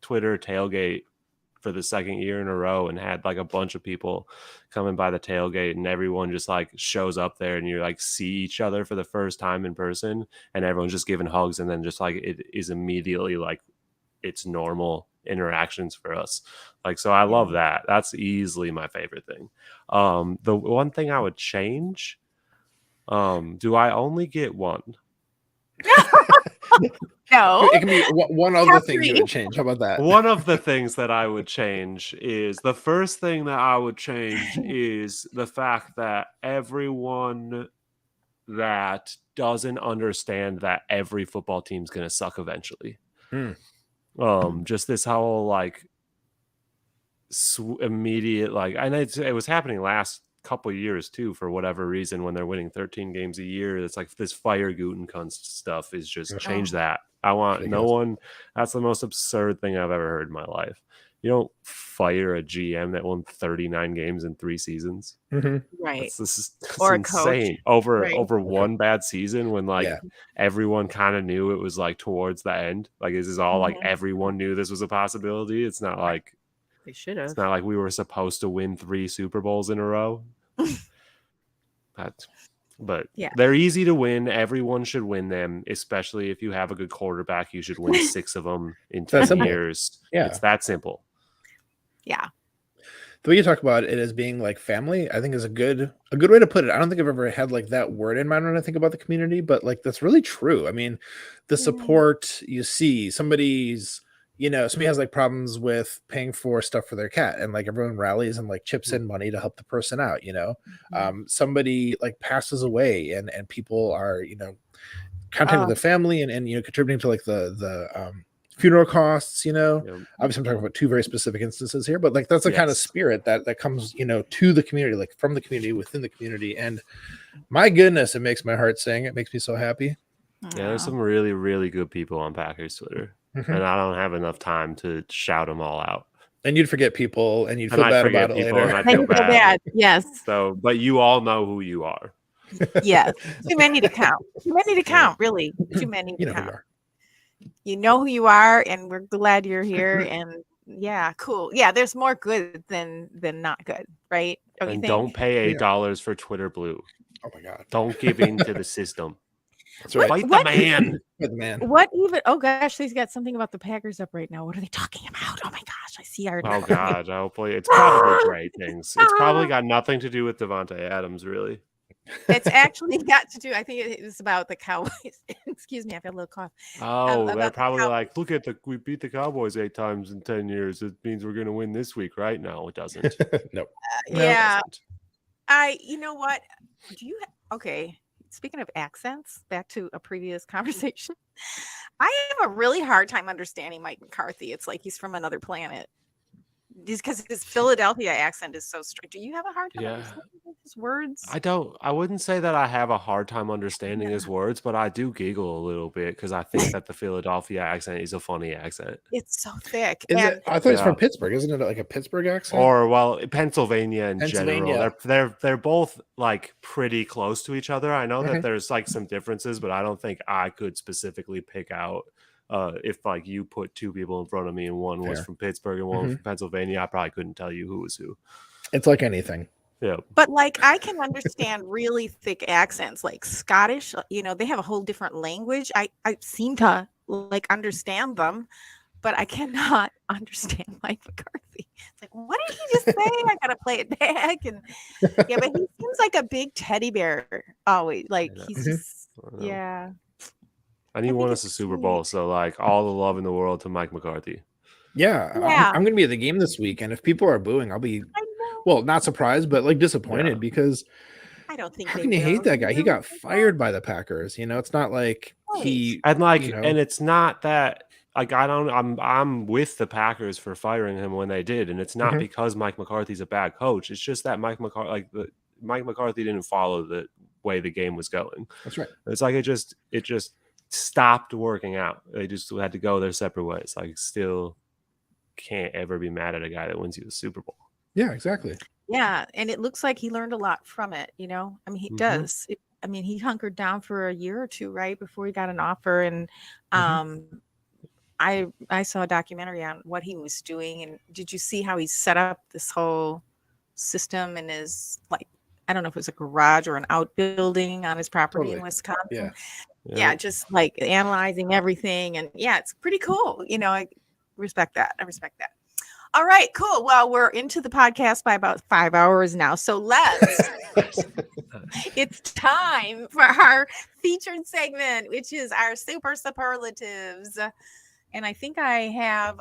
Twitter tailgate for the second year in a row, and had a bunch of people coming by the tailgate, and everyone just shows up there, and you see each other for the first time in person, and everyone's just giving hugs, and then just it is immediately it's normal interactions for us. So I love that. That's easily my favorite thing. The one thing I would change, do I only get one? No, it can be one of the things you would change. How about that? One of the things that I would change is the first thing that I would change is the fact that everyone that doesn't understand that every football team's going to suck eventually. Just this whole immediate and it was happening last couple years too, for whatever reason, when they're winning 13 games a year. It's this fire Gutekunst stuff is just change that. I want no one. That's the most absurd thing I've ever heard in my life. You don't fire a GM that won 39 games in 3 seasons. Right. That's or insane. Over one bad season, when everyone kind of knew it was towards the end. This is all everyone knew this was a possibility. It's not they should have. It's not we were supposed to win 3 Super Bowls in a row. But they're easy to win. Everyone should win them, especially if you have a good quarterback. You should win 6 of them in 10 years. Yeah. It's that simple. Yeah. The way you talk about it as being family, I think is a good way to put it. I don't think I've ever had that word in mind when I think about the community, but that's really true. I mean, the support you see, somebody has problems with paying for stuff for their cat, and everyone rallies and chips in money to help the person out. Somebody passes away, and people are contacting the family and contributing to the funeral costs. Obviously I'm talking about 2 very specific instances here, but that's the kind of spirit that comes to the community, from the community, within the community. And my goodness, it makes my heart sing. It makes me so happy. Yeah, there's some really, really good people on Packers Twitter. And I don't have enough time to shout them all out. And you'd forget people, and you'd feel bad about it later. And I feel bad. Yes. So, but you all know who you are. Yes. Too many to count. Too many to count. Really. Too many to count. You know who you are, and we're glad you're here. And cool. Yeah, there's more good than not good, right? And don't pay $8 for Twitter Blue. Oh my God! Don't give in to the system. That's right. Fight the man. What even? Oh gosh, they've got something about the Packers up right now. What are they talking about? Oh my gosh, I see our. Oh God, hopefully it's probably great things. It's probably got nothing to do with Devontae Adams, really. It's actually got to do. I think it was about the Cowboys. Excuse me, I've got a little cough. Oh, they're probably look at we beat the Cowboys 8 times in 10 years. It means we're going to win this week, right? No, it doesn't. Nope. Yeah. You know what? Okay. Speaking of accents, back to a previous conversation, I have a really hard time understanding Mike McCarthy. It's like he's from another planet. Just because his Philadelphia accent is so strict. Do you have a hard time understanding his words? I wouldn't say that I have a hard time understanding his words, but I do giggle a little bit because I think that the Philadelphia accent is a funny accent. It's so thick. I thought it's from Pittsburgh. Isn't it a Pittsburgh accent? Or Pennsylvania in general. They're both pretty close to each other. I know that there's some differences, but I don't think I could specifically pick out if you put 2 people in front of me and one was from Pittsburgh and one from Pennsylvania, I probably couldn't tell you who was who. It's like anything. Yeah. But I can understand really thick accents, like Scottish, they have a whole different language. I seem to understand them, but I cannot understand Mike McCarthy. It's what did he just say? I gotta play it back. And but he seems like a big teddy bear always. He's just And he won us a Super Bowl, so like all the love in the world to Mike McCarthy. Yeah, I'm going to be at the game this week, and if people are booing, I'll be, well, not surprised, but like disappointed because I don't think how they can you will. hate that guy? He got fired by the Packers. You know, it's not like he and like, you know, and it's not that like I'm with the Packers for firing him when they did, and it's not because Mike McCarthy's a bad coach. It's just that Mike McCarthy didn't follow the way the game was going. That's right. It's like it just stopped working out. They just had to go their separate ways. Like, still can't ever be mad at a guy that wins you the Super Bowl. Yeah, exactly. Yeah, and it looks like he learned a lot from it, you know? I mean, he does. I mean, he hunkered down for a year or two, right, before he got an offer, and I saw a documentary on what he was doing, and did you see how he set up this whole system in his, like, I don't know if it was a garage or an outbuilding on his property in Wisconsin. Yeah, just like analyzing everything, and yeah, it's pretty cool. You know, I respect that. All right, cool. Well, we're into the podcast by about 5 hours now. So it's time for our featured segment, which is our super superlatives. And I think I have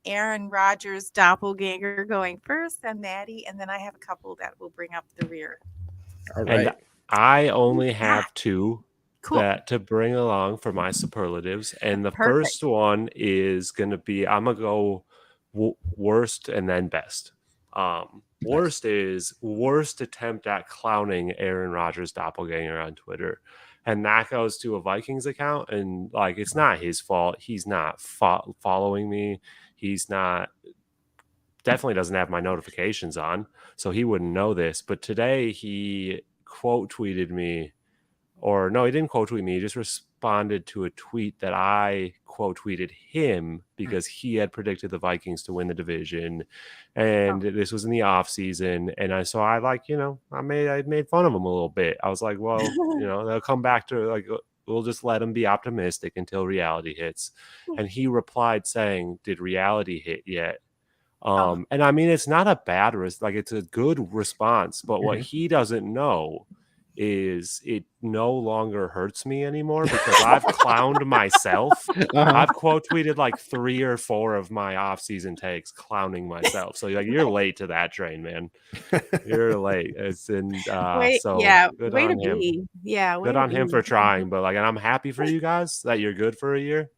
Aaron Rodgers Doppleganger going first, and Maddie, and then I have a couple that will bring up the rear. All right. And I only have two Cool. that to bring along for my superlatives. And the first one is going to be, I'm going to go worst and then best. Worst is worst attempt at clowning Aaron Rodgers Doppelganger on Twitter. And that goes to a Vikings account. And like, it's not his fault. He's not following me. He's not, definitely doesn't have my notifications on. So he wouldn't know this. But today he quote tweeted me. Or no, he didn't quote tweet me. He just responded to a tweet that I quote tweeted him because he had predicted the Vikings to win the division, and this was in the off season. And I made fun of him a little bit. I was like, well, they'll come back to, like, we'll just let him be optimistic until reality hits. And he replied saying, "Did reality hit yet?" And I mean, it's not a bad it's a good response, but what he doesn't know is it no longer hurts me anymore because I've clowned myself. I've quote tweeted like 3 or 4 of my off-season takes clowning myself. So like, you're late to that train, man. You're late. It's in good on him. Good on him for trying, but like, and I'm happy for you guys that you're good for a year.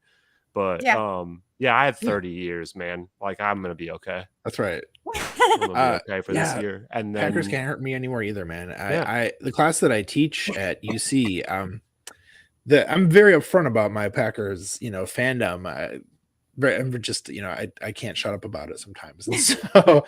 But I had 30 years, man. Like, I'm gonna be okay. That's right. I'm gonna be okay for this year. And then Packers can't hurt me anymore either, man. I the class that I teach at UC, I'm very upfront about my Packers, fandom. I'm just, I can't shut up about it sometimes. And so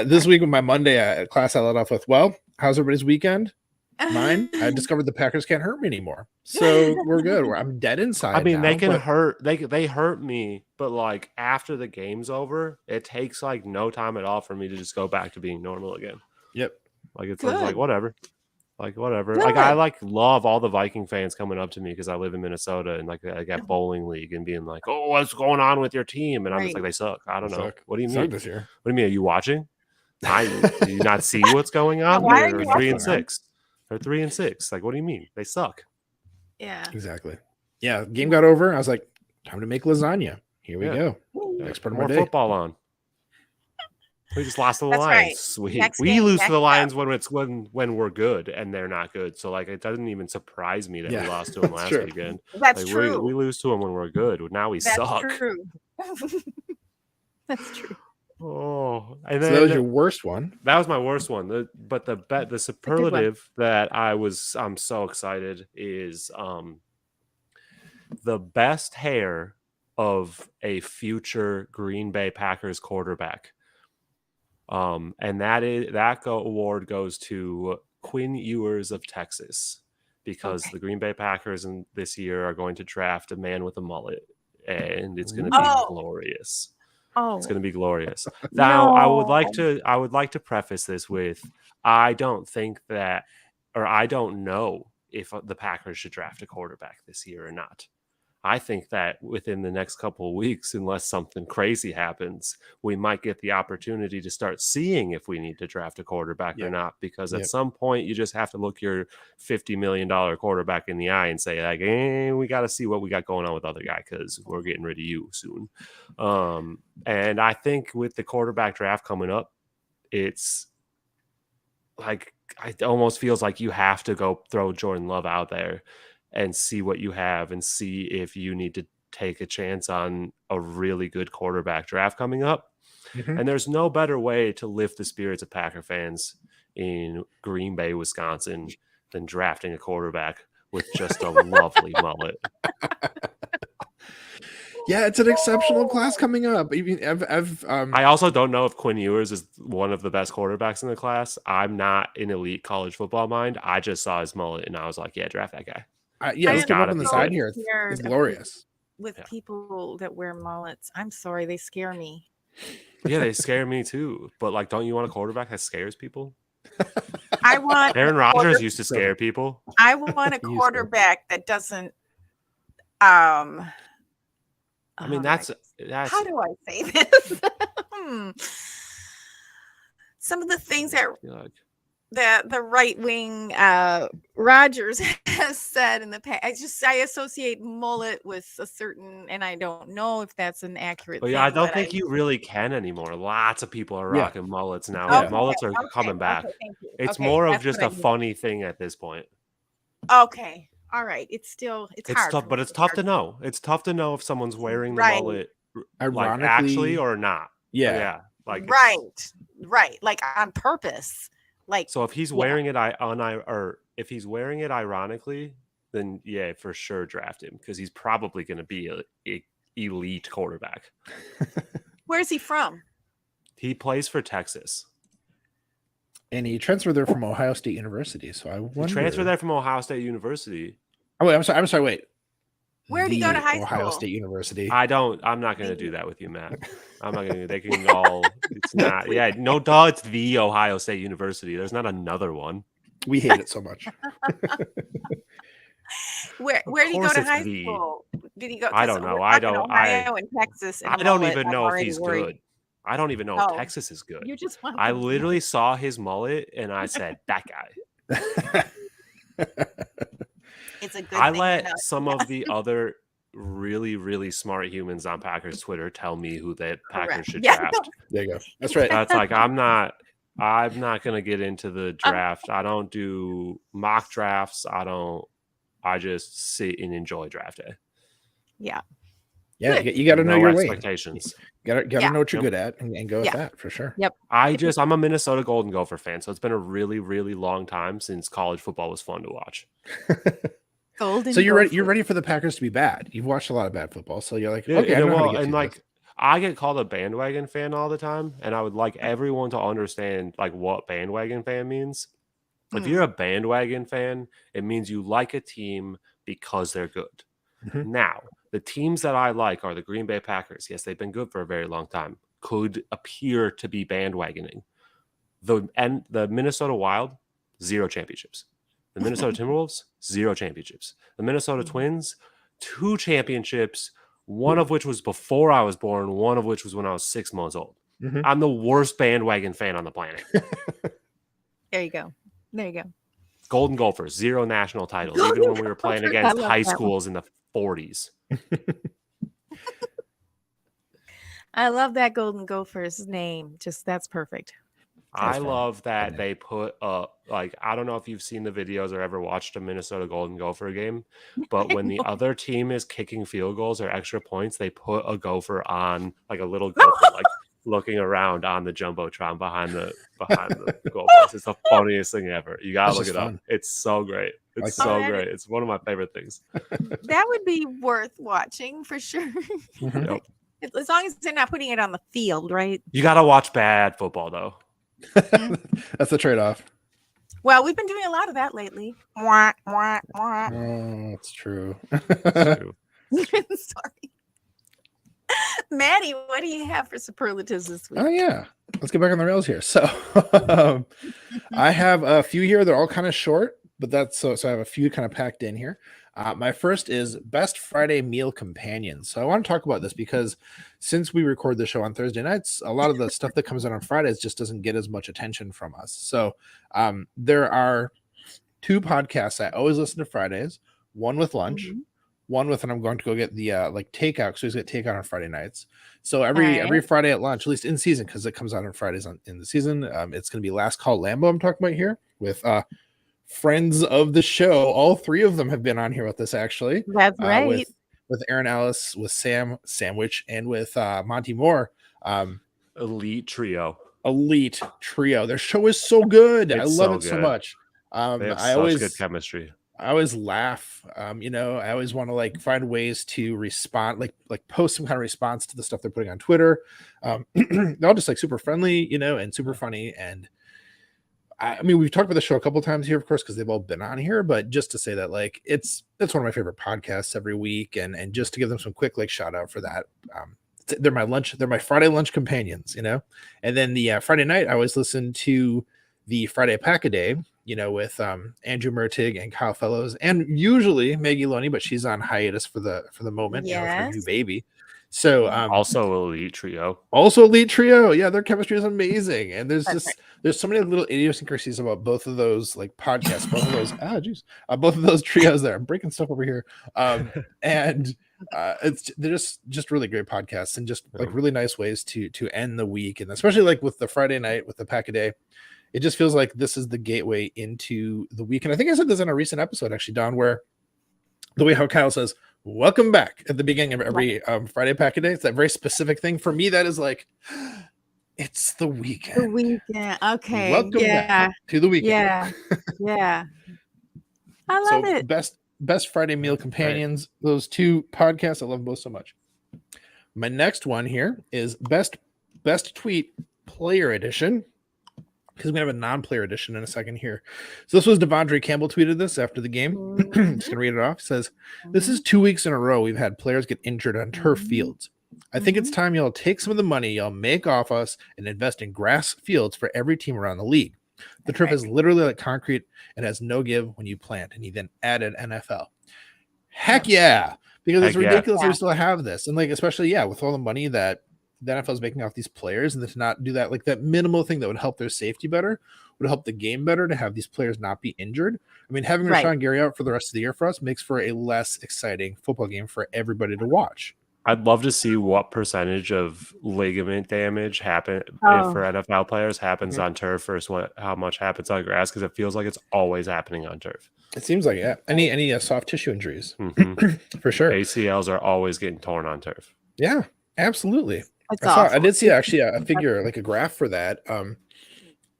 this week with my Monday class, I let off with, well, how's everybody's weekend? Mine. I discovered the Packers can't hurt me anymore, so we're good. I'm dead inside. I mean, now, they can hurt. They hurt me, but like, after the game's over, it takes like no time at all for me to just go back to being normal again. Yep. Like, it's like whatever. Like, whatever. Good. Like, I love all the Viking fans coming up to me because I live in Minnesota, and like I got bowling league and being like, "Oh, what's going on with your team?" And I'm just like, "They suck. I don't know. What do you mean? This year. What do you mean? Are you watching? Do you not see what's going on? Why are you 3-6? They're 3-6. Like, what do you mean? They suck." Yeah. Exactly. Yeah. Game got over. I was like, time to make lasagna. Here we go. Next part of my day. Football on. We just lost to the Lions. Right. Sweet. We lose to the Lions when we're good and they're not good. So like, it doesn't even surprise me that we lost to them last weekend. That's like, true. We lose to them when we're good. Now we suck. True. That's true. Oh, and then, so that was your worst one. That was my worst one. The superlative that I'm so excited is the best hair of a future Green Bay Packers quarterback. And that award goes to Quinn Ewers of Texas, because the Green Bay Packers this year are going to draft a man with a mullet, and it's going to be glorious. It's going to be glorious. Now, I would like to preface this with, I don't know if the Packers should draft a quarterback this year or not. I think that within the next couple of weeks, unless something crazy happens, we might get the opportunity to start seeing if we need to draft a quarterback or not. Because at some point, you just have to look your $50 million quarterback in the eye and say, like, we got to see what we got going on with the other guy because we're getting rid of you soon. And I think with the quarterback draft coming up, it's like it almost feels like you have to go throw Jordan Love out there and see what you have and see if you need to take a chance on a really good quarterback draft coming up. And there's no better way to lift the spirits of Packer fans in Green Bay, Wisconsin than drafting a quarterback with just a lovely mullet. Yeah, it's an exceptional class coming up. Even I also don't know if Quinn Ewers is one of the best quarterbacks in the class. I'm not an elite college football mind. I just saw his mullet and I was like, yeah, draft that guy. Look him up on the side here. It's glorious. With people that wear mullets, I'm sorry, they scare me. Yeah, they scare me too. But like, don't you want a quarterback that scares people? I want Aaron Rodgers used to scare people. I want a quarterback that doesn't. I mean, that's how do I say this? Some of the things that the right wing Rodgers has said in the past, I associate mullet with a certain, and I don't know if that's an accurate. But yeah, I don't think you really can anymore. Lots of people are rocking mullets now. Okay, mullets are coming back. Okay, it's more of just a funny thing at this point. Okay. All right. It's hard. Tough, but it's tough to know. It's tough to know if someone's wearing the mullet like actually or not. Yeah. Like right. Like on purpose. Like, so if he's wearing it if he's wearing it ironically, then yeah, for sure draft him because he's probably going to be a elite quarterback. Where's he from? He plays for Texas. And he transferred there from Ohio State University. So I wonder. He transferred there from Ohio State University. Oh wait, I'm sorry. Wait. Where did he go to high school? Ohio State University. I'm not going to do that with you, Matt. I'm not going to. They can all. It's not. Yeah, no, duh. It's the Ohio State University. There's not another one. We hate it so much. Where did he go to high school? Did he go? I don't know. I don't. Ohio and Texas. And I don't even know if he's good. I don't even know if Texas is good. You just I literally saw his mullet and I said, that guy. It's a good I thing let some of the other really, really smart humans on Packers Twitter tell me who that Packers should draft. There you go. That's right. That's like, I'm not going to get into the draft. I don't do mock drafts. I just sit and enjoy draft day. Yeah. Yeah, you got to know your expectations. Got to know what you're good at and go with that for sure. Yep. I'm a Minnesota Golden Gopher fan, so it's been a really, really long time since college football was fun to watch. So you're ready for the Packers to be bad. You've watched a lot of bad football, so you're like, okay, I get called a bandwagon fan all the time, and I would like everyone to understand like what bandwagon fan means. If you're a bandwagon fan, it means you like a team because they're good. Now, the teams that I like are the Green Bay Packers. Yes, they've been good for a very long time. Could appear to be bandwagoning. The Minnesota Wild, 0 championships. The Minnesota Timberwolves, 0 championships. The Minnesota Twins, 2 championships, one of which was before I was born, one of which was when I was 6 months old. I'm the worst bandwagon fan on the planet. There you go. Golden Gophers, 0 national titles, even when we were playing against high schools in the 40s. I love that Golden Gophers name. That's perfect. I love that they put up, like, I don't know if you've seen the videos or ever watched a Minnesota Golden Gopher game, but when the other team is kicking field goals or extra points, they put a gopher on, like a little gopher, like looking around on the Jumbotron behind the goalpost. It's the funniest thing ever. You gotta look it up. It's so great. It's so great. It's one of my favorite things. That would be worth watching for sure. Yep. As long as they're not putting it on the field, right? You gotta watch bad football though. That's the trade-off. Well, we've been doing a lot of that lately. Oh, it's true. Sorry. Maddie, what do you have for superlatives this week? Oh, yeah. Let's get back on the rails here. So I have a few here. They're all kind of short, but that's so I have a few kind of packed in here. My first is best Friday meal companions. So I want to talk about this because since we record the show on Thursday nights, a lot of the stuff that comes out on Fridays just doesn't get as much attention from us. So there are 2 podcasts I always listen to Fridays, one with lunch, one with, and I'm going to go get the like takeout, because we get takeout on Friday nights. So every Friday at lunch, at least in season, because it comes out on Fridays in the season, it's going to be Last Call Lambo I'm talking about here with friends of the show. All 3 of them have been on here with us, actually. That's right. With Aaron Ellis, with Sam Sandwich, and with Monty Moore. Elite trio. Their show is so good. I love it so much. They have such good chemistry. I always laugh. I always want to like find ways to respond, like post some kind of response to the stuff they're putting on Twitter. They're all just like super friendly, and super funny. And I mean, we've talked about the show a couple of times here, of course, because they've all been on here. But just to say that, like, it's one of my favorite podcasts every week, and just to give them some quick like shout out for that. They're my Friday lunch companions, and then the Friday night I always listen to the Friday Pack-A-Day, with Andrew Mertig and Kyle Fellows, and usually Maggie Loney, but she's on hiatus for the moment, with her new baby. So also elite trio. Yeah, their chemistry is amazing, and there's so many little idiosyncrasies about both of those like podcasts, both of those trios there. I'm breaking stuff over here, and they're just really great podcasts, and just like really nice ways to end the week, and especially like with the Friday night with the Pack-A-Day. It just feels like this is the gateway into the week. And I think I said this in a recent episode, actually, Don, where the way how Kyle says, welcome back at the beginning of every Friday Pack-A-Day. It's that very specific thing. For me, that is like, it's the weekend. The weekend. Okay. Welcome back to the weekend. Yeah. Yeah. I love it. Best Friday meal companions, those 2 podcasts. I love them both so much. My next one here is best tweet player edition, because we have a non-player edition in a second here. So this was Devondre Campbell tweeted this after the game. Just going to read it off. It says, this is 2 weeks in a row we've had players get injured on turf fields. I think it's time y'all take some of the money y'all make off us and invest in grass fields for every team around the league. The turf is literally like concrete and has no give when you plant. And he then added NFL. Heck yeah. Because it's ridiculous we still have this. And like, especially, with all the money that the NFL is making off these players, and to not do that, like that minimal thing that would help their safety better, would help the game better, to have these players not be injured. I mean, having Rashawn Gary out for the rest of the year for us makes for a less exciting football game for everybody to watch. I'd love to see what percentage of ligament damage for NFL players happens on turf versus how much happens on grass, because it feels like it's always happening on turf. It seems like any soft tissue injuries for sure. ACLs are always getting torn on turf. Yeah, absolutely. I did see actually a figure, like a graph for that.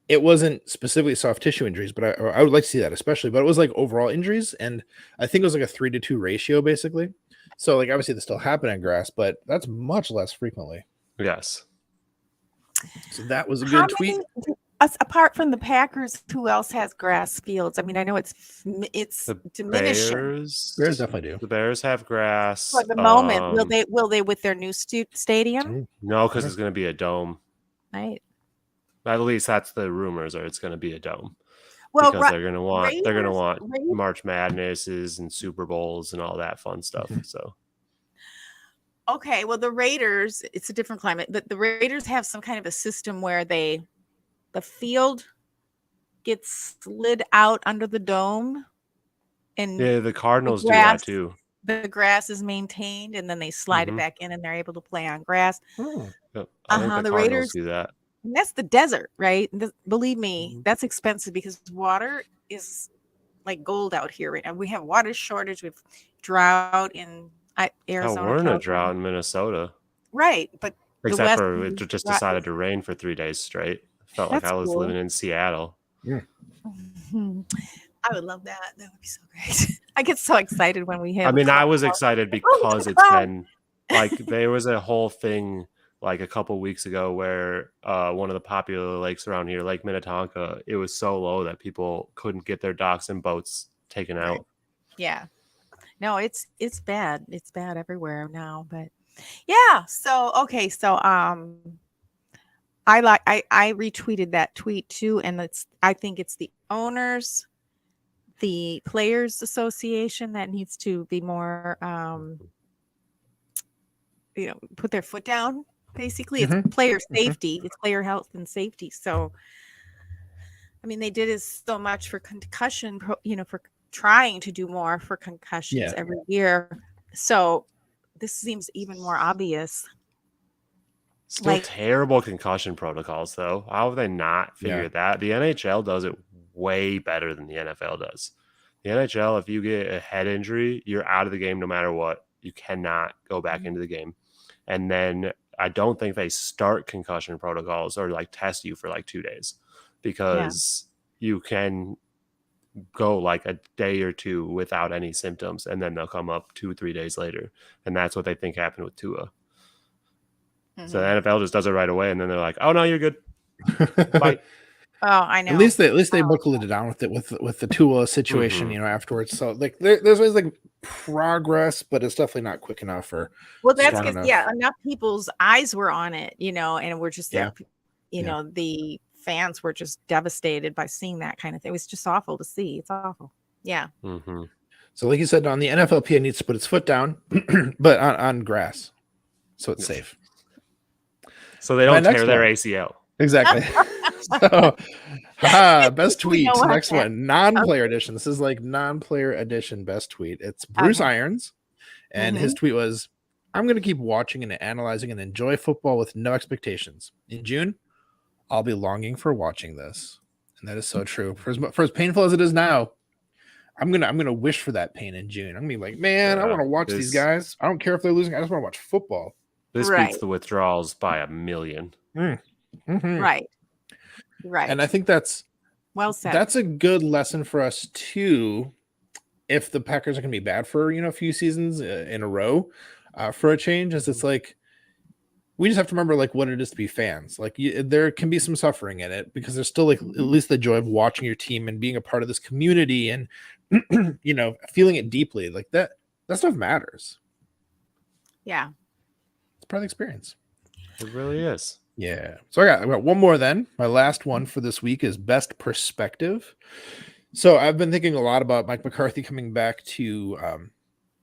It wasn't specifically soft tissue injuries, but I would like to see that especially. But it was like overall injuries, and I think it was like a 3-to-2 ratio basically. So like obviously they still happen on grass, but that's much less frequently. Yes. So that was a good tweet. Apart from the Packers, who else has grass fields? I mean, I know it's diminishing. Bears definitely do. The Bears have grass for the moment. Will they with their new stadium? No, because it's going to be a dome. Right. At least that's the rumors, or it's going to be a dome. Well, because they're going to want March Madnesses and Super Bowls and all that fun stuff. So. Okay, well, the Raiders, it's a different climate, but the Raiders have some kind of a system where the field gets slid out under the dome, and the Cardinals do that too. The grass is maintained, and then they slide it back in, and they're able to play on grass. I think the Raiders do that. And that's the desert, right? Believe me, that's expensive, because water is like gold out here right now. We have water shortage, we have drought in Arizona. We're in a drought in Minnesota, right? But except for it just decided to rain for 3 days straight. Felt like I was living in Seattle. Yeah. I would love that. That would be so great. I get so excited when we have. I mean, I was excited because it's been like there was a whole thing like a couple weeks ago where one of the popular lakes around here, Lake Minnetonka, it was so low that people couldn't get their docks and boats taken out. Yeah. No, it's bad. It's bad everywhere now. But yeah. So okay. So I retweeted that tweet too, and I think it's the owners the Players Association that needs to be more, put their foot down. Basically, it's player safety, it's player health and safety. So, I mean, they did so much for concussion, for trying to do more for concussions every year. So this seems even more obvious. Still terrible concussion protocols, though. How have they not figured that? The NHL does it way better than the NFL does. The NHL, if you get a head injury, you're out of the game no matter what. You cannot go back into the game. And then I don't think they start concussion protocols or like test you for like 2 days, because you can go like a day or two without any symptoms, and then they'll come up 2-3 days later. And that's what they think happened with Tua. So the NFL just does it right away, and then they're like, "Oh no, you're good." Bye. Oh, I know. At least they buckled it down with the Tua situation, afterwards. So like there's always like progress, but it's definitely not quick enough or that's because enough people's eyes were on it, and we're just the fans were just devastated by seeing that kind of thing. It was just awful to see. It's awful. Yeah. So like you said, Don, the NFLPA needs to put its foot down, but on grass, so it's safe. So they don't tear their ACL. Exactly. So, best tweet. Next one, non-player edition. This is like non-player edition best tweet. It's Bruce Irons, and his tweet was, "I'm going to keep watching and analyzing and enjoy football with no expectations. In June, I'll be longing for watching this." And that is so true. For as painful as it is now, I'm gonna wish for that pain in June. I'm gonna be like, man, I want to watch these guys. I don't care if they're losing. I just want to watch football. This beats the withdrawals by 1,000,000. Right. And I think that's well said. That's a good lesson for us too. If the Packers are going to be bad for a few seasons in a row, for a change, as it's like we just have to remember like what it is to be fans. Like there can be some suffering in it, because there's still like at least the joy of watching your team and being a part of this community and feeling it deeply. Like that stuff matters. Yeah. Part of the experience. It really is. Yeah. So I got one more then. My last one for this week is best perspective. So I've been thinking a lot about Mike McCarthy coming back to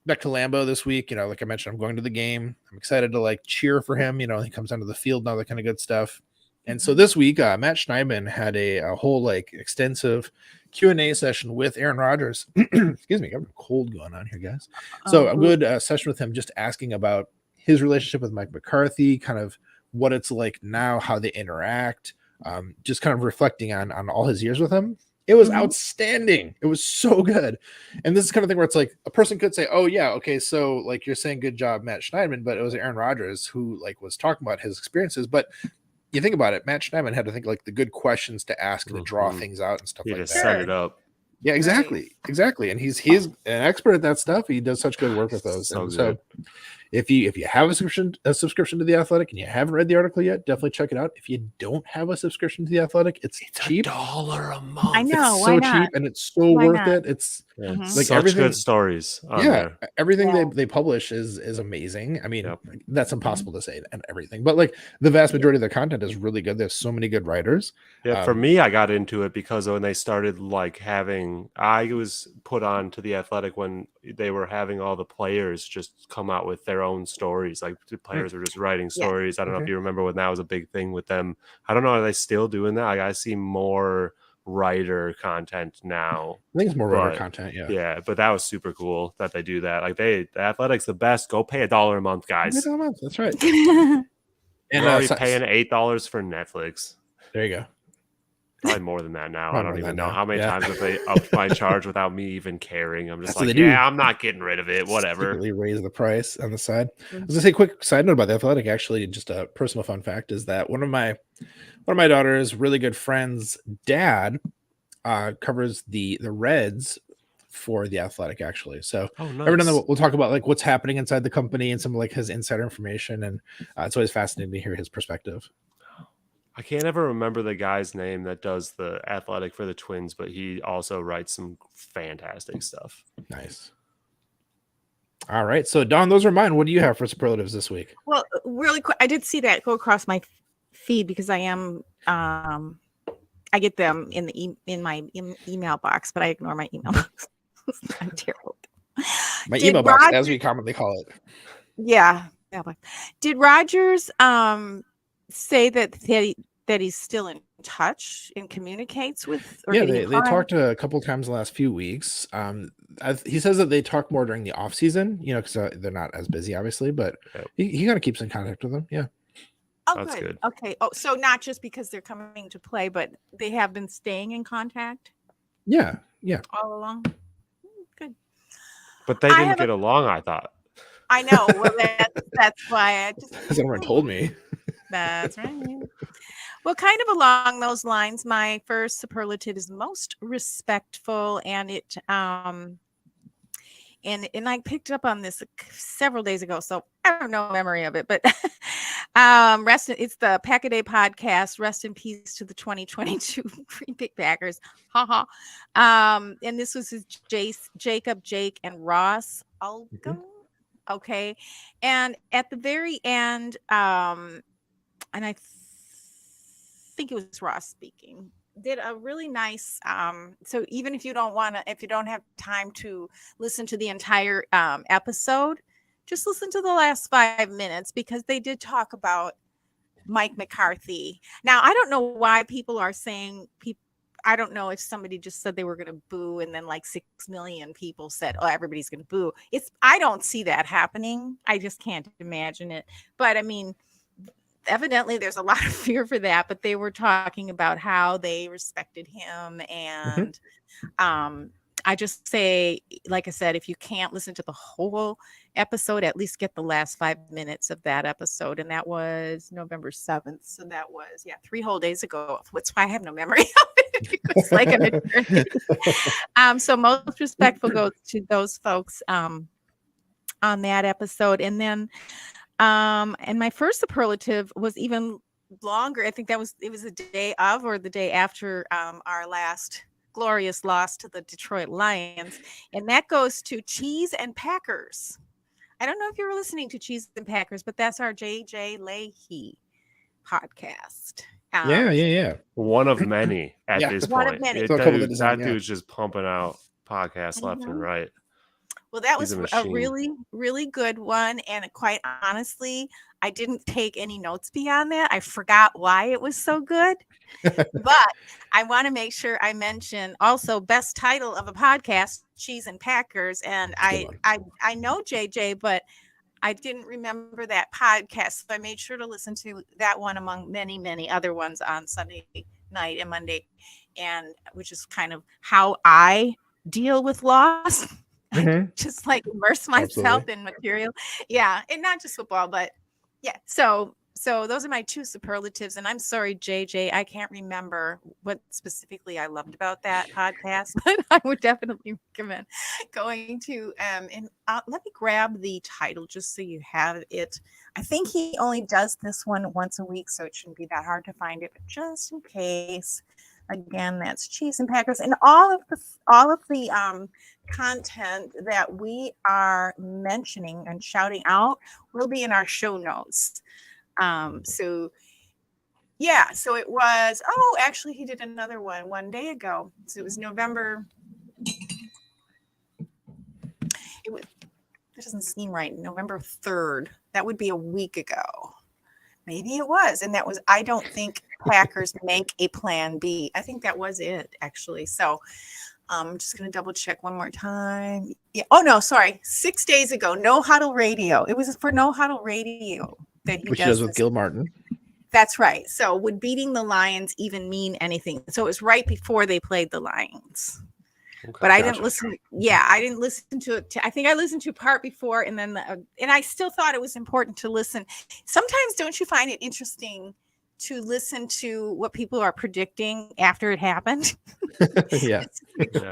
Lambeau this week. Like I mentioned, I'm going to the game. I'm excited to like cheer for him. He comes onto the field and all that kind of good stuff. And so this week, Matt Schneidman had a whole like extensive Q&A session with Aaron Rodgers. Excuse me, I have a cold going on here, guys. So a good session with him, just asking about his relationship with Mike McCarthy, kind of what it's like now, how they interact, just kind of reflecting on all his years with him. It was outstanding. It was so good. And this is kind of thing where it's like a person could say, oh yeah, okay, so like you're saying good job, Matt Schneidman, but it was Aaron Rodgers who like was talking about his experiences. But you think about it, Matt Schneidman had to think like the good questions to ask and to draw things out and stuff like that. Set it up. Yeah, exactly. And he's an expert at that stuff. He does such good work with those. So if you have a subscription to The Athletic and you haven't read the article yet, definitely check it out. If you don't have a subscription to The Athletic, it's cheap. $1 a month. I know. It's so cheap and it's so worth it. It's like such good stories. Everything they publish is amazing. I mean, that's impossible to say and everything, but like the vast majority of their content is really good. There's so many good writers. Yeah, for me, I got into it because when they started like I was put on to The Athletic when they were having all the players just come out with their own stories. Like the players were just writing stories. I don't know if you remember when that was a big thing with them. I don't know. Are they still doing that? Like, I see more writer content now. I think it's more writer content. Yeah. But that was super cool that they do that. Like The Athletic's the best. Go pay $1 a month, guys. $1 a month. That's right. And you're already paying $8 for Netflix. There you go. Probably more than that now. I don't even know how many times have they upped my charge without me even caring. I'm just like, I'm not getting rid of it. Whatever. Raise the price on the side. I was gonna say, quick side note about The Athletic. Actually, just a personal fun fact is that one of my daughter's really good friends' dad covers the Reds for The Athletic, actually. So every now and then we'll talk about like what's happening inside the company and some of like his insider information, and it's always fascinating to hear his perspective. I can't ever remember the guy's name that does The Athletic for the Twins, but he also writes some fantastic stuff. Nice. All right. So, Don, those are mine. What do you have for superlatives this week? Well, really quick, I did see that go across my feed because I am I get them in the in my email box, but I ignore my email box. I'm terrible. My Did email box, Rodgers- as we commonly call it. Yeah. Did Rodgers say that he's still in touch and communicates with? Or Yeah, getting they talked a couple of times the last few weeks. He says that they talk more during the off season, because they're not as busy, obviously, but Yep. he kind of keeps in contact with them. Yeah. Oh, That's good. Okay. Oh, so not just because they're coming to play, but they have been staying in contact Yeah. all along. Good. But they didn't get along, I thought. I know. Well, that's why I just. Because everyone told me. That's right. Well, kind of along those lines, my first superlative is most respectful, and it and I picked up on this several days ago, so I have no memory of it. But it's the Pack a Day podcast. Rest in peace to the 2022 Green Bay Packers. Ha ha. And this was his Jacob, Jake, and Ross Algo. Okay, and at the very end, and I think it was Ross speaking, did a really nice so even if you don't have time to listen to the entire episode, just listen to the last 5 minutes, because they did talk about Mike McCarthy. Now, I don't know why people are saying I don't know if somebody just said they were going to boo, and then like 6 million people said, oh, everybody's going to boo. I don't see that happening. I just can't imagine it. But I mean, evidently there's a lot of fear for that, but they were talking about how they respected him. And I just say, like I said, if you can't listen to the whole episode, at least get the last 5 minutes of that episode. And that was November 7th. So that was 3 whole days ago. That's why I have no memory of it. It's like an eternity. So most respectful goes to those folks on that episode. And then and my first superlative was even longer. I think it was the day of or the day after our last glorious loss to the Detroit Lions. And that goes to Cheese and Packers. I don't know if you were listening to Cheese and Packers, but that's our JJ Leahy podcast. Yeah. One of many at this One point. of many. That dude's just pumping out podcasts left and right. Well, that was He's a really, really good one. And quite honestly, I didn't take any notes beyond that. I forgot why it was so good. But I want to make sure I mention also best title of a podcast, Cheese and Packers. And I know JJ, but I didn't remember that podcast. So I made sure to listen to that one among many, many other ones on Sunday night and Monday, and which is kind of how I deal with loss. Just like immerse myself in material. Yeah. And not just football, but yeah. So those are my 2 superlatives. And I'm sorry, JJ, I can't remember what specifically I loved about that podcast, but I would definitely recommend going to and let me grab the title just so you have it. I think he only does this one once a week, so it shouldn't be that hard to find it, but just in case. Again, that's Cheese and Packers, and all of the content that we are mentioning and shouting out will be in our show notes. So it was. Oh, actually, he did another one day ago. So it was November. It doesn't seem right. November 3rd. That would be a week ago. Maybe it was. And that was, I don't think Packers make a plan B. I think that was it, actually. So I'm just going to double check one more time. Yeah. Oh, no, sorry. 6 days ago, No Huddle Radio. It was for No Huddle Radio that he does with Gil Martin. That's right. So would beating the Lions even mean anything? So it was right before they played the Lions. Okay, but I didn't listen. Yeah, I didn't listen to it. I think I listened to part before, and then and I still thought it was important to listen. Sometimes, don't you find it interesting to listen to what people are predicting after it happened? Yeah.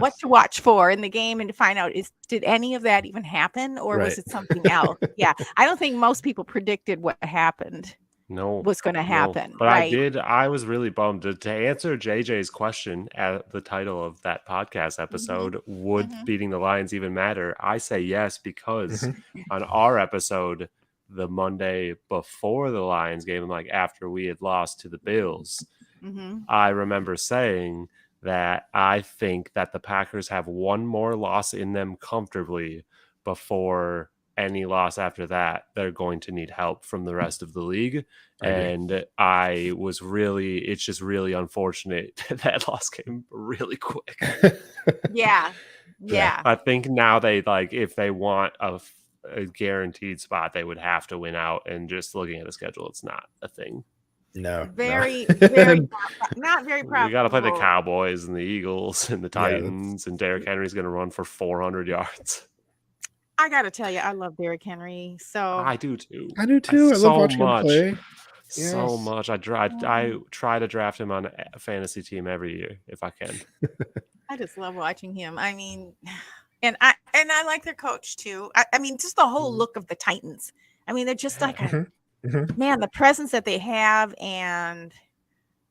What to watch for in the game, and to find out did any of that even happen, or was it something else? Yeah, I don't think most people predicted what happened. Was going to happen. But right? I was really bummed to answer JJ's question at the title of that podcast episode. Would beating the Lions even matter? I say yes, because on our episode, the Monday before the Lions game, like after we had lost to the Bills, I remember saying that I think that the Packers have one more loss in them comfortably before any loss after that. They're going to need help from the rest of the league. And I was really, it's just really unfortunate that loss came really quick. Yeah. I think now they like, if they want a guaranteed spot, they would have to win out. And just looking at the schedule, it's not a thing. No, Very, no. very not very profitable. We got to play the Cowboys and the Eagles and the Titans, and Derrick Henry's going to run for 400 yards. I got to tell you, I love Derrick Henry. So I do too. I do too. I love watching him play. So much. I try to draft him on a fantasy team every year if I can. I just love watching him. I mean, and I like their coach too. I mean, just the whole look of the Titans. I mean, they're just like man, the presence that they have, and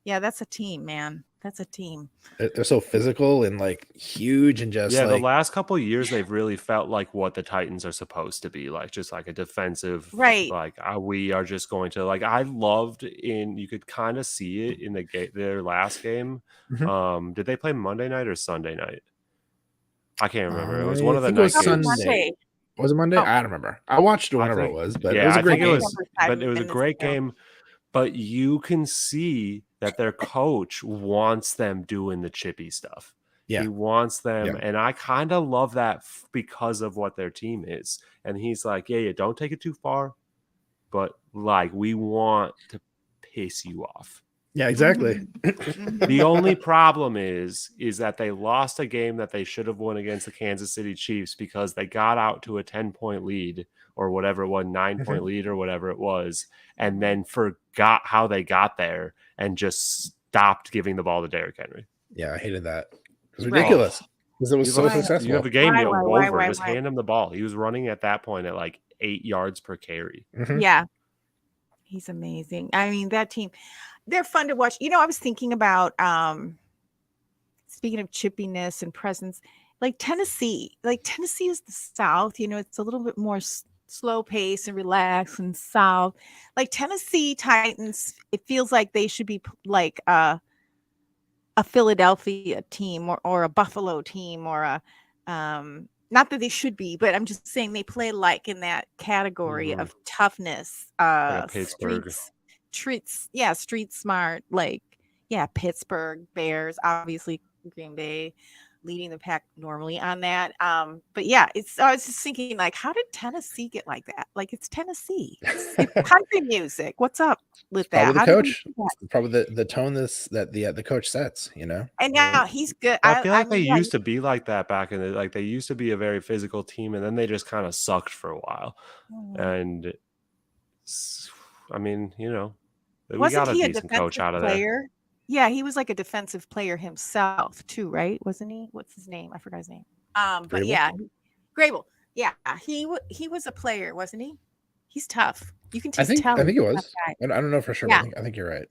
yeah, that's a team, man. That's a team. They're so physical and like huge and just the last couple of years they've really felt like what the Titans are supposed to be, like just like a defensive, right? Like we are just going to like. I loved you could kind of see it in their last game. Did they play Monday night or Sunday night? I can't remember. It was one of the night games. Monday. Was it Monday? I don't remember. I watched whenever it was, but it was a great game. But it was a great game. But you can see that their coach wants them doing the chippy stuff. Yeah. He wants them. And I kind of love that because of what their team is. And he's like, yeah, don't take it too far. But like, we want to piss you off. Yeah, exactly. The only problem is that they lost a game that they should have won against the Kansas City Chiefs because they got out to a 10-point lead or whatever it was, 9-point lead or whatever it was, and then forgot how they got there and just stopped giving the ball to Derrick Henry. Yeah, I hated that. It was ridiculous because it was so successful. You have a game over. Just hand him the ball. He was running at that point at like 8 yards per carry. Yeah. He's amazing. I mean, that team, they're fun to watch. You know, I was thinking about, speaking of chippiness and presence, like Tennessee is the South, you know, it's a little bit more slow pace and relaxed and South. Like Tennessee Titans, it feels like they should be like a Philadelphia team or a Buffalo team or a, not that they should be, but I'm just saying they play like in that category of toughness, Pittsburgh. Street smart, like, Pittsburgh, Bears, obviously Green Bay leading the pack normally on that. But yeah, I was just thinking, like, how did Tennessee get like that? Like, it's Tennessee. It's country music. What's up with that? Probably the coach. Probably the tone that the coach sets, you know. And now he's good. I feel like they used to be like that back in the, like they used to be a very physical team, and then they just kind of sucked for a while. And I mean, you know, we got a decent coach out of there. Yeah, he was like a defensive player himself too, right? Wasn't he? What's his name? I forgot his name. But Grable? yeah, Grable. Yeah, he was a player, wasn't he? He's tough. You can just tell. I think he was. I don't know for sure. Yeah. I think you're right.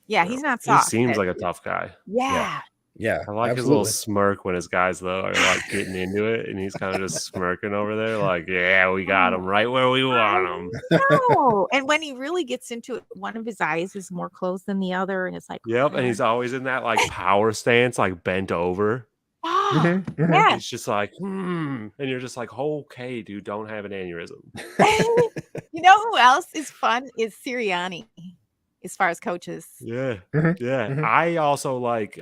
Yeah, he's not soft. He seems like a tough guy. Yeah. I like his little smirk when his guys though are like getting into it, and he's kind of just smirking over there, like, "Yeah, we got him right where we want him." No, and when he really gets into it, one of his eyes is more closed than the other, and it's like, yep, and he's always in that like power stance, like bent over. Yeah, he's just like, and you're just like, okay, dude, don't have an aneurysm. You know who else is fun is Sirianni. As far as coaches. I also like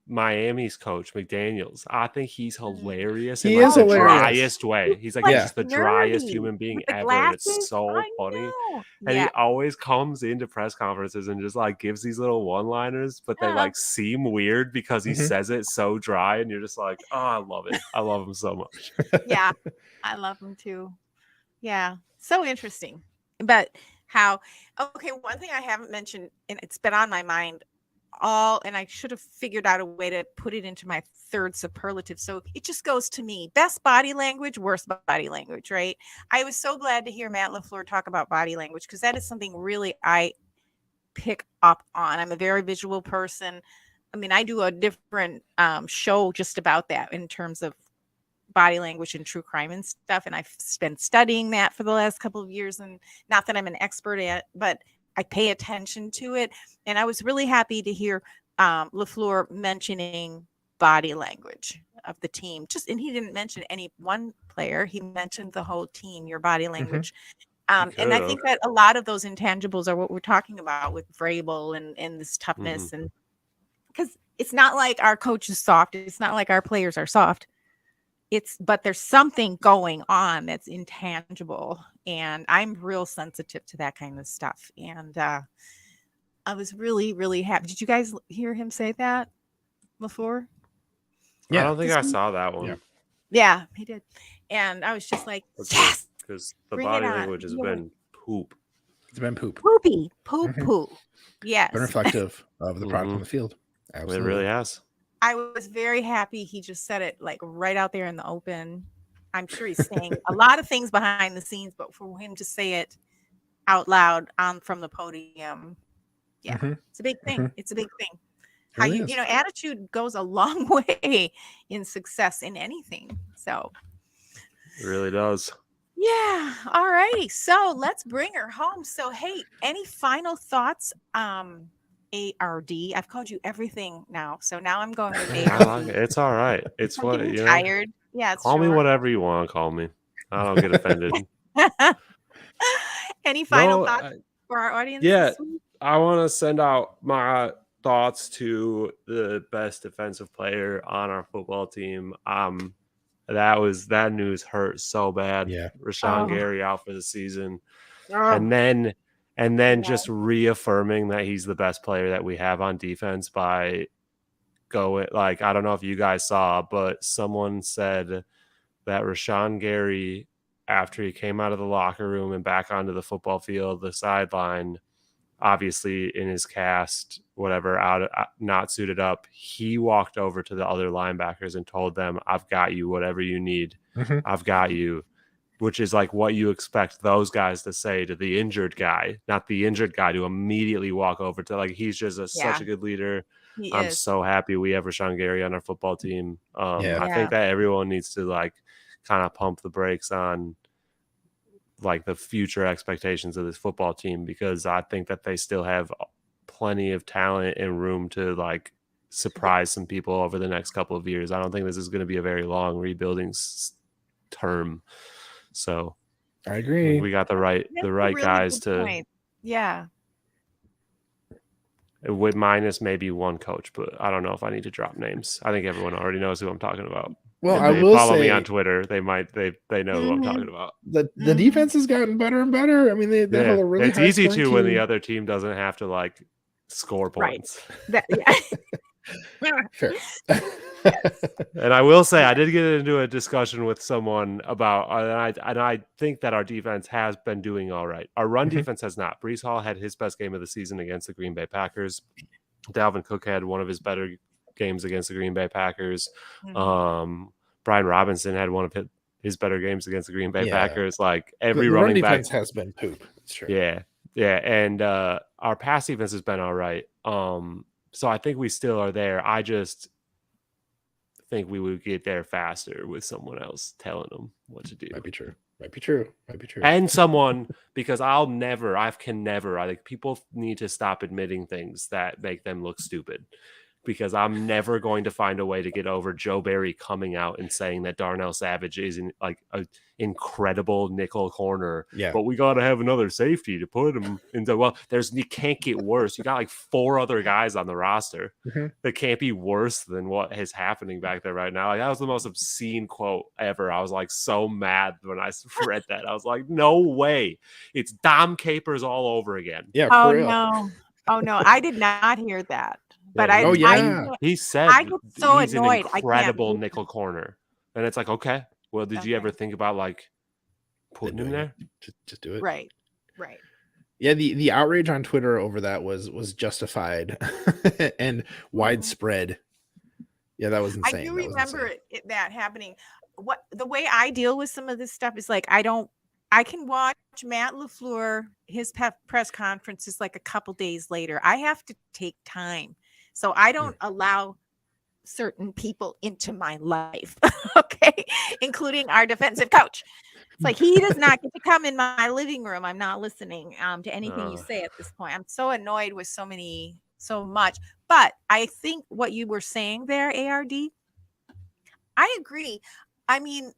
Miami's coach, McDaniels. I think he's hilarious in like the driest way. He's like just the driest human being ever. And it's so funny. And he always comes into press conferences and just like gives these little one-liners, but they like seem weird because he says it so dry, and you're just like, oh, I love it. I love him so much. Yeah, I love him too. Yeah, so interesting. But one thing I haven't mentioned, and it's been on my mind and I should have figured out a way to put it into my third superlative. So it just goes to me, best body language, worst body language, right? I was so glad to hear Matt LaFleur talk about body language, because that is something really I pick up on. I'm a very visual person. I mean, I do a different show just about that in terms of body language and true crime and stuff, and I've been studying that for the last couple of years, and not that I'm an expert at, but I pay attention to it. And I was really happy to hear LaFleur mentioning body language of the team. And he didn't mention any one player. He mentioned the whole team, your body language. And I think that a lot of those intangibles are what we're talking about with Vrabel and this toughness. And because it's not like our coach is soft. It's not like our players are soft. But there's something going on that's intangible. And I'm real sensitive to that kind of stuff. And I was really, really happy. Did you guys hear him say that before? Yeah. I don't think I saw that one. Yeah, he did. And I was just like, yes, because the body language has been poop. It's been poop. Poopy. Poo. Yes. Been reflective of the product on the field. Absolutely. It really has. I was very happy he just said it like right out there in the open. I'm sure he's saying a lot of things behind the scenes, but for him to say it out loud from the podium, it's a big thing. It's a big thing. How you know, attitude goes a long way in success in anything. So it really does. Yeah. All righty. So let's bring her home. So hey, any final thoughts? ARD. I've called you everything now. So now I'm going with ARD. I like it. It's all right. It's what you know. Tired. Yeah. It's call me whatever you want to call me. I don't get offended. Any final thoughts for our audience? Yeah. I want to send out my thoughts to the best defensive player on our football team. That news hurt so bad. Yeah. Rashawn Gary out for the season. And then just reaffirming that he's the best player that we have on defense by going, like, I don't know if you guys saw, but someone said that Rashawn Gary, after he came out of the locker room and back onto the football field, the sideline, obviously in his cast, whatever, not suited up, he walked over to the other linebackers and told them, I've got you, whatever you need. I've got you, which is like what you expect those guys to say to the injured guy, not the injured guy to immediately walk over to. Like, he's just such a good leader. I'm so happy we have Rashawn Gary on our football team. I think that everyone needs to like kind of pump the brakes on like the future expectations of this football team, because I think that they still have plenty of talent and room to like surprise some people over the next couple of years. I don't think this is going to be a very long rebuilding term. So I agree. We got the right really guys to point. Yeah. With minus maybe one coach, but I don't know if I need to drop names. I think everyone already knows who I'm talking about. Well, I will follow me on Twitter. They might they know who I'm talking about. The defense has gotten better and better. I mean, they have a really it's easy to when the other team doesn't have to like score points. Fair. And I will say, I did get into a discussion with someone about, and I think that our defense has been doing all right. Our run defense has not. Breece Hall had his best game of the season against the Green Bay Packers. Dalvin Cook had one of his better games against the Green Bay Packers. Brian Robinson had one of his better games against the Green Bay Packers. Like every running back has been poop. It's true. Yeah. And our pass defense has been all right. So I think we still are there. I just think we would get there faster with someone else telling them what to do. Might be true. And someone, because I think people need to stop admitting things that make them look stupid, because I'm never going to find a way to get over Joe Barry coming out and saying that Darnell Savage is like an incredible nickel corner. Yeah. But we got to have another safety to put him into. Well, you can't get worse. You got like 4 other guys on the roster that can't be worse than what is happening back there right now. Like, that was the most obscene quote ever. I was like so mad when I read that. I was like, no way. It's Dom Capers all over again. Yeah. Oh no. I did not hear that. But he said I get so he's annoyed. An incredible nickel corner, and it's like, okay, well, did you ever think about like putting him there? Just do it. Right. Yeah, the outrage on Twitter over that was justified and widespread. Yeah, that was insane. I do remember that happening. The way I deal with some of this stuff is like I can watch Matt LaFleur, his press conferences like a couple days later. I have to take time. So I don't allow certain people into my life, okay, including our defensive coach. It's like he does not get to come in my living room. I'm not listening to anything you say at this point. I'm so annoyed with so much. But I think what you were saying there, ARD, I agree. I mean,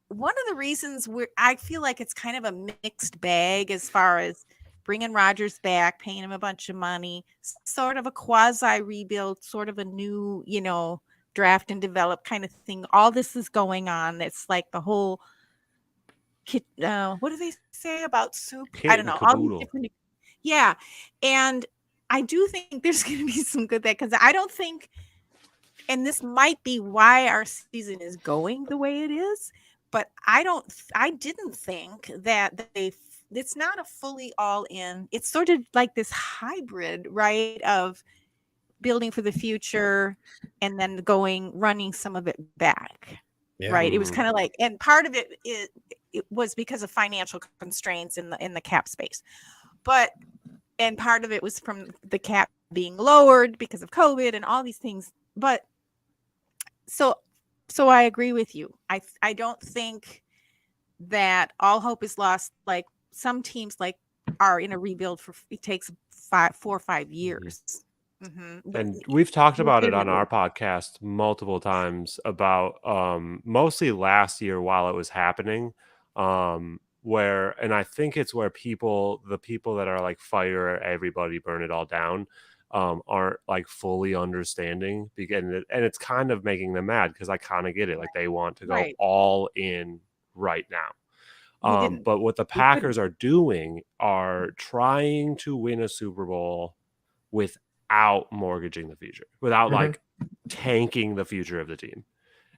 one of the reasons I feel like it's kind of a mixed bag as far as bringing Rodgers back, paying him a bunch of money, sort of a quasi rebuild, sort of a new, draft and develop kind of thing. All this is going on. It's like the whole, what do they say about soup? I don't know. All these different, yeah. And I do think there's going to be some good there because I don't think, and this might be why our season is going the way it is, but I didn't think that it's not a fully all in. It's sort of like this hybrid, right? Of building for the future and then running some of it back. Yeah. Right. It was kind of like, and part of it was because of financial constraints in the cap space, and part of it was from the cap being lowered because of COVID and all these things. But so I agree with you. I don't think that all hope is lost. Like some teams are in a rebuild it takes 4 or 5 years. Mm-hmm. And we've talked about it on our podcast multiple times about mostly last year while it was happening, and I think it's where the people that are like fire everybody, burn it all down, aren't like fully understanding, and it's kind of making them mad because I kind of get it. Like they want to go all in right now. But what the Packers are doing are trying to win a Super Bowl without mortgaging the future, without like tanking the future of the team.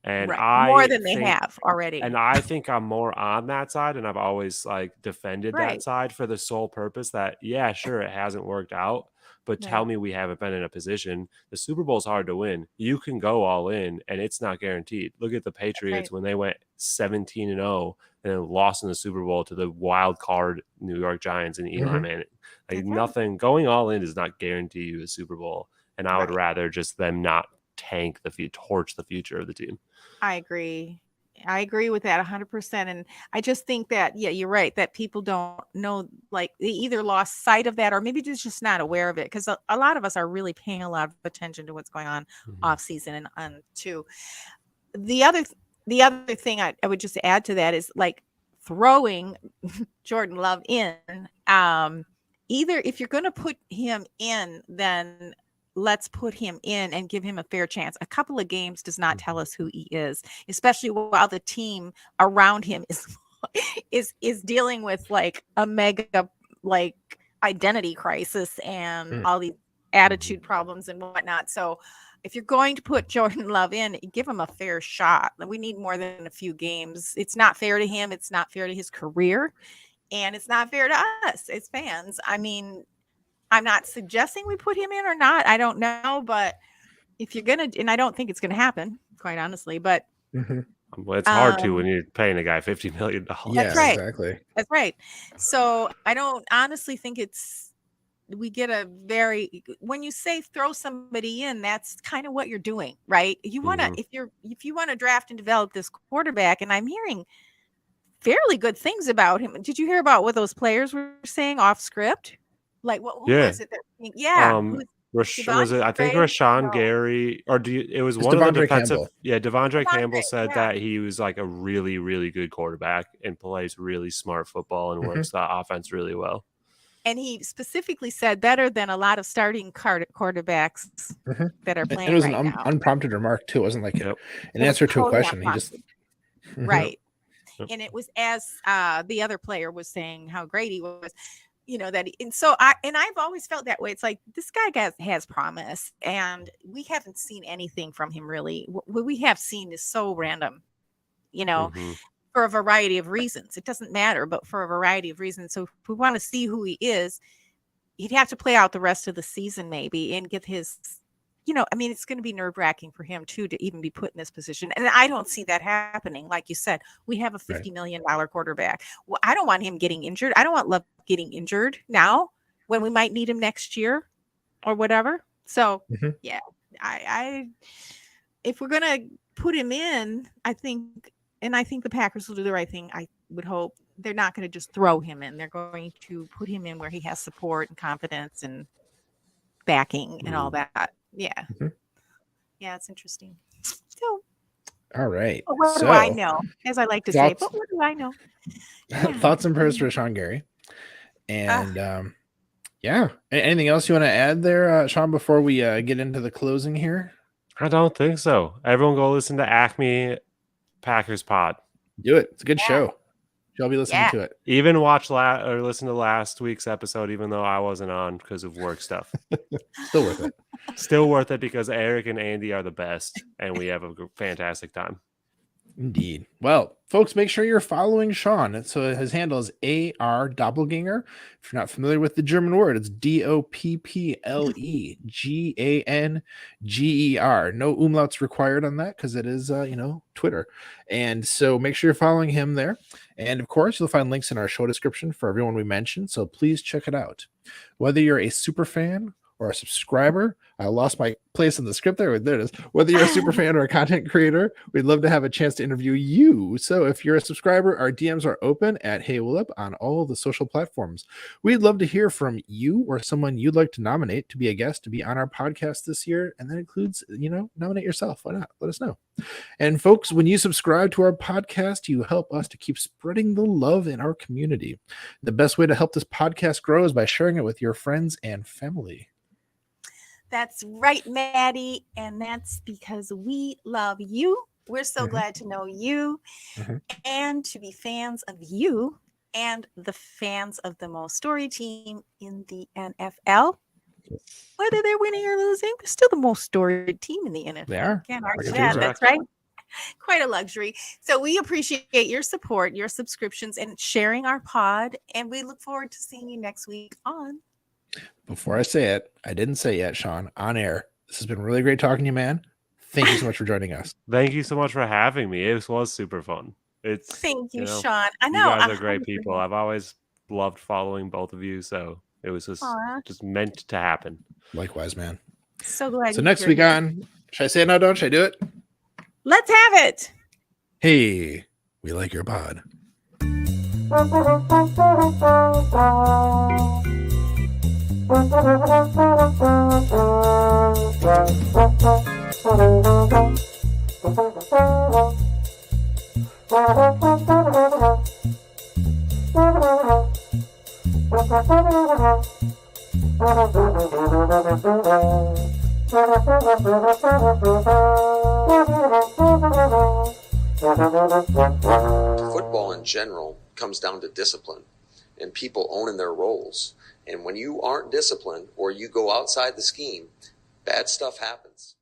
And more than they have already. And I think I'm more on that side, and I've always like defended that side for the sole purpose that, yeah, sure, it hasn't worked out, but tell me we haven't been in a position. The Super Bowl is hard to win. You can go all in, and it's not guaranteed. Look at the Patriots when they went 17-0 and then lost in the Super Bowl to the wild card New York Giants and Eli Manning. Like nothing going all in does not guarantee you a Super Bowl, and I would rather just them not torch the future of the team. I agree with that 100%. And I just think that, yeah, you're right, that people don't know, like they either lost sight of that or maybe they're just not aware of it. Because a lot of us are really paying a lot of attention to what's going on off season and too. The other thing I would just add to that is like throwing Jordan Love in. Either if you're going to put him in, then let's put him in and give him a fair chance. A couple of games does not tell us who he is, especially while the team around him is dealing with like a mega like identity crisis and all these attitude problems and whatnot. So if you're going to put Jordan Love in, give him a fair shot. We need more than a few games. It's not fair to him. It's not fair to his career. And it's not fair to us as fans. I mean, I'm not suggesting we put him in or not. I don't know. But if you're going to, and I don't think it's going to happen, quite honestly, but. Well, it's hard to when you're paying a guy $50 million. Yeah, that's right. Exactly. That's right. So I don't honestly think we get when you say throw somebody in, that's kind of what you're doing, right? You want to, if you want to draft and develop this quarterback, and I'm hearing fairly good things about him. Did you hear about what those players were saying off script? Like who was it? Was it? I think Rashawn Gary, or it was one of the defensive. Campbell. Yeah, Devondre Campbell said that he was like a really, really good quarterback and plays really smart football and works the offense really well. And he specifically said better than a lot of starting quarterbacks that are playing. And it was an unprompted remark too. It wasn't like an answer to a question. He just right. And it was as the other player was saying how great he was, I've always felt that way. It's like this guy has promise, and we haven't seen anything from him really. What we have seen is so random, for a variety of reasons. It doesn't matter, but for a variety of reasons. So if we want to see who he is, he'd have to play out the rest of the season maybe and get his. It's going to be nerve-wracking for him too to even be put in this position. And I don't see that happening. Like you said, we have a $50 million quarterback. Well, I don't want him getting injured. I don't want Love getting injured now when we might need him next year or whatever. So yeah, I if we're going to put him in, I think the Packers will do the right thing. would hope they're not going to just throw him in. They're going to put him in where he has support and confidence and backing and all that. Yeah. Mhm. Yeah, it's interesting. So, All right. but what do I know? As I like to say, but what do I know? Yeah. Thoughts and prayers for Sean Gary. And yeah. Anything else you want to add there, Sean, before we get into the closing here? I don't think so. Everyone go listen to Acme Packers Pod. Do it. It's a good show. You'll be listening to it. Even watch or listen to last week's episode, even though I wasn't on because of work stuff. Still worth it. Still worth it because Eric and Andy are the best, and we have a fantastic time. Indeed. Well, folks, make sure you're following Sean. So his handle is AR Doppleganger. If you're not familiar with the German word, it's DOPPLEGANGER. No umlauts required on that because it is, Twitter. And so make sure you're following him there. And of course, you'll find links in our show description for everyone we mentioned. So please check it out. Whether you're a super fan or a subscriber, I lost my place in the script there. There it is. Whether you're a super fan or a content creator, we'd love to have a chance to interview you. So if you're a subscriber, our DMs are open at Hey Willip on all the social platforms. We'd love to hear from you or someone you'd like to nominate to be a guest to be on our podcast this year. And that includes, nominate yourself. Why not? Let us know. And folks, when you subscribe to our podcast, you help us to keep spreading the love in our community. The best way to help this podcast grow is by sharing it with your friends and family. That's right, Maddie. And that's because we love you. We're so glad to know you and to be fans of you and the fans of the most story team in the NFL. Whether they're winning or losing, they're still the most storied team in the NFL. They are. Can't argue that. That's right. Quite a luxury. So we appreciate your support, your subscriptions, and sharing our pod. And we look forward to seeing you next week on. Before I say it, I didn't say it yet, Sean, on air. This has been really great talking to you, man. Thank you so much for joining us. Thank you so much for having me. It was super fun. Thank you, Sean. I know. You guys are great people. I've always loved following both of you, so it was just meant to happen. Likewise, man. So glad. So next week on, should I say it now, Don? Should I do it? Let's have it. Hey, we like your pod. Football in general comes down to discipline and people owning their roles. And when you aren't disciplined or you go outside the scheme, bad stuff happens.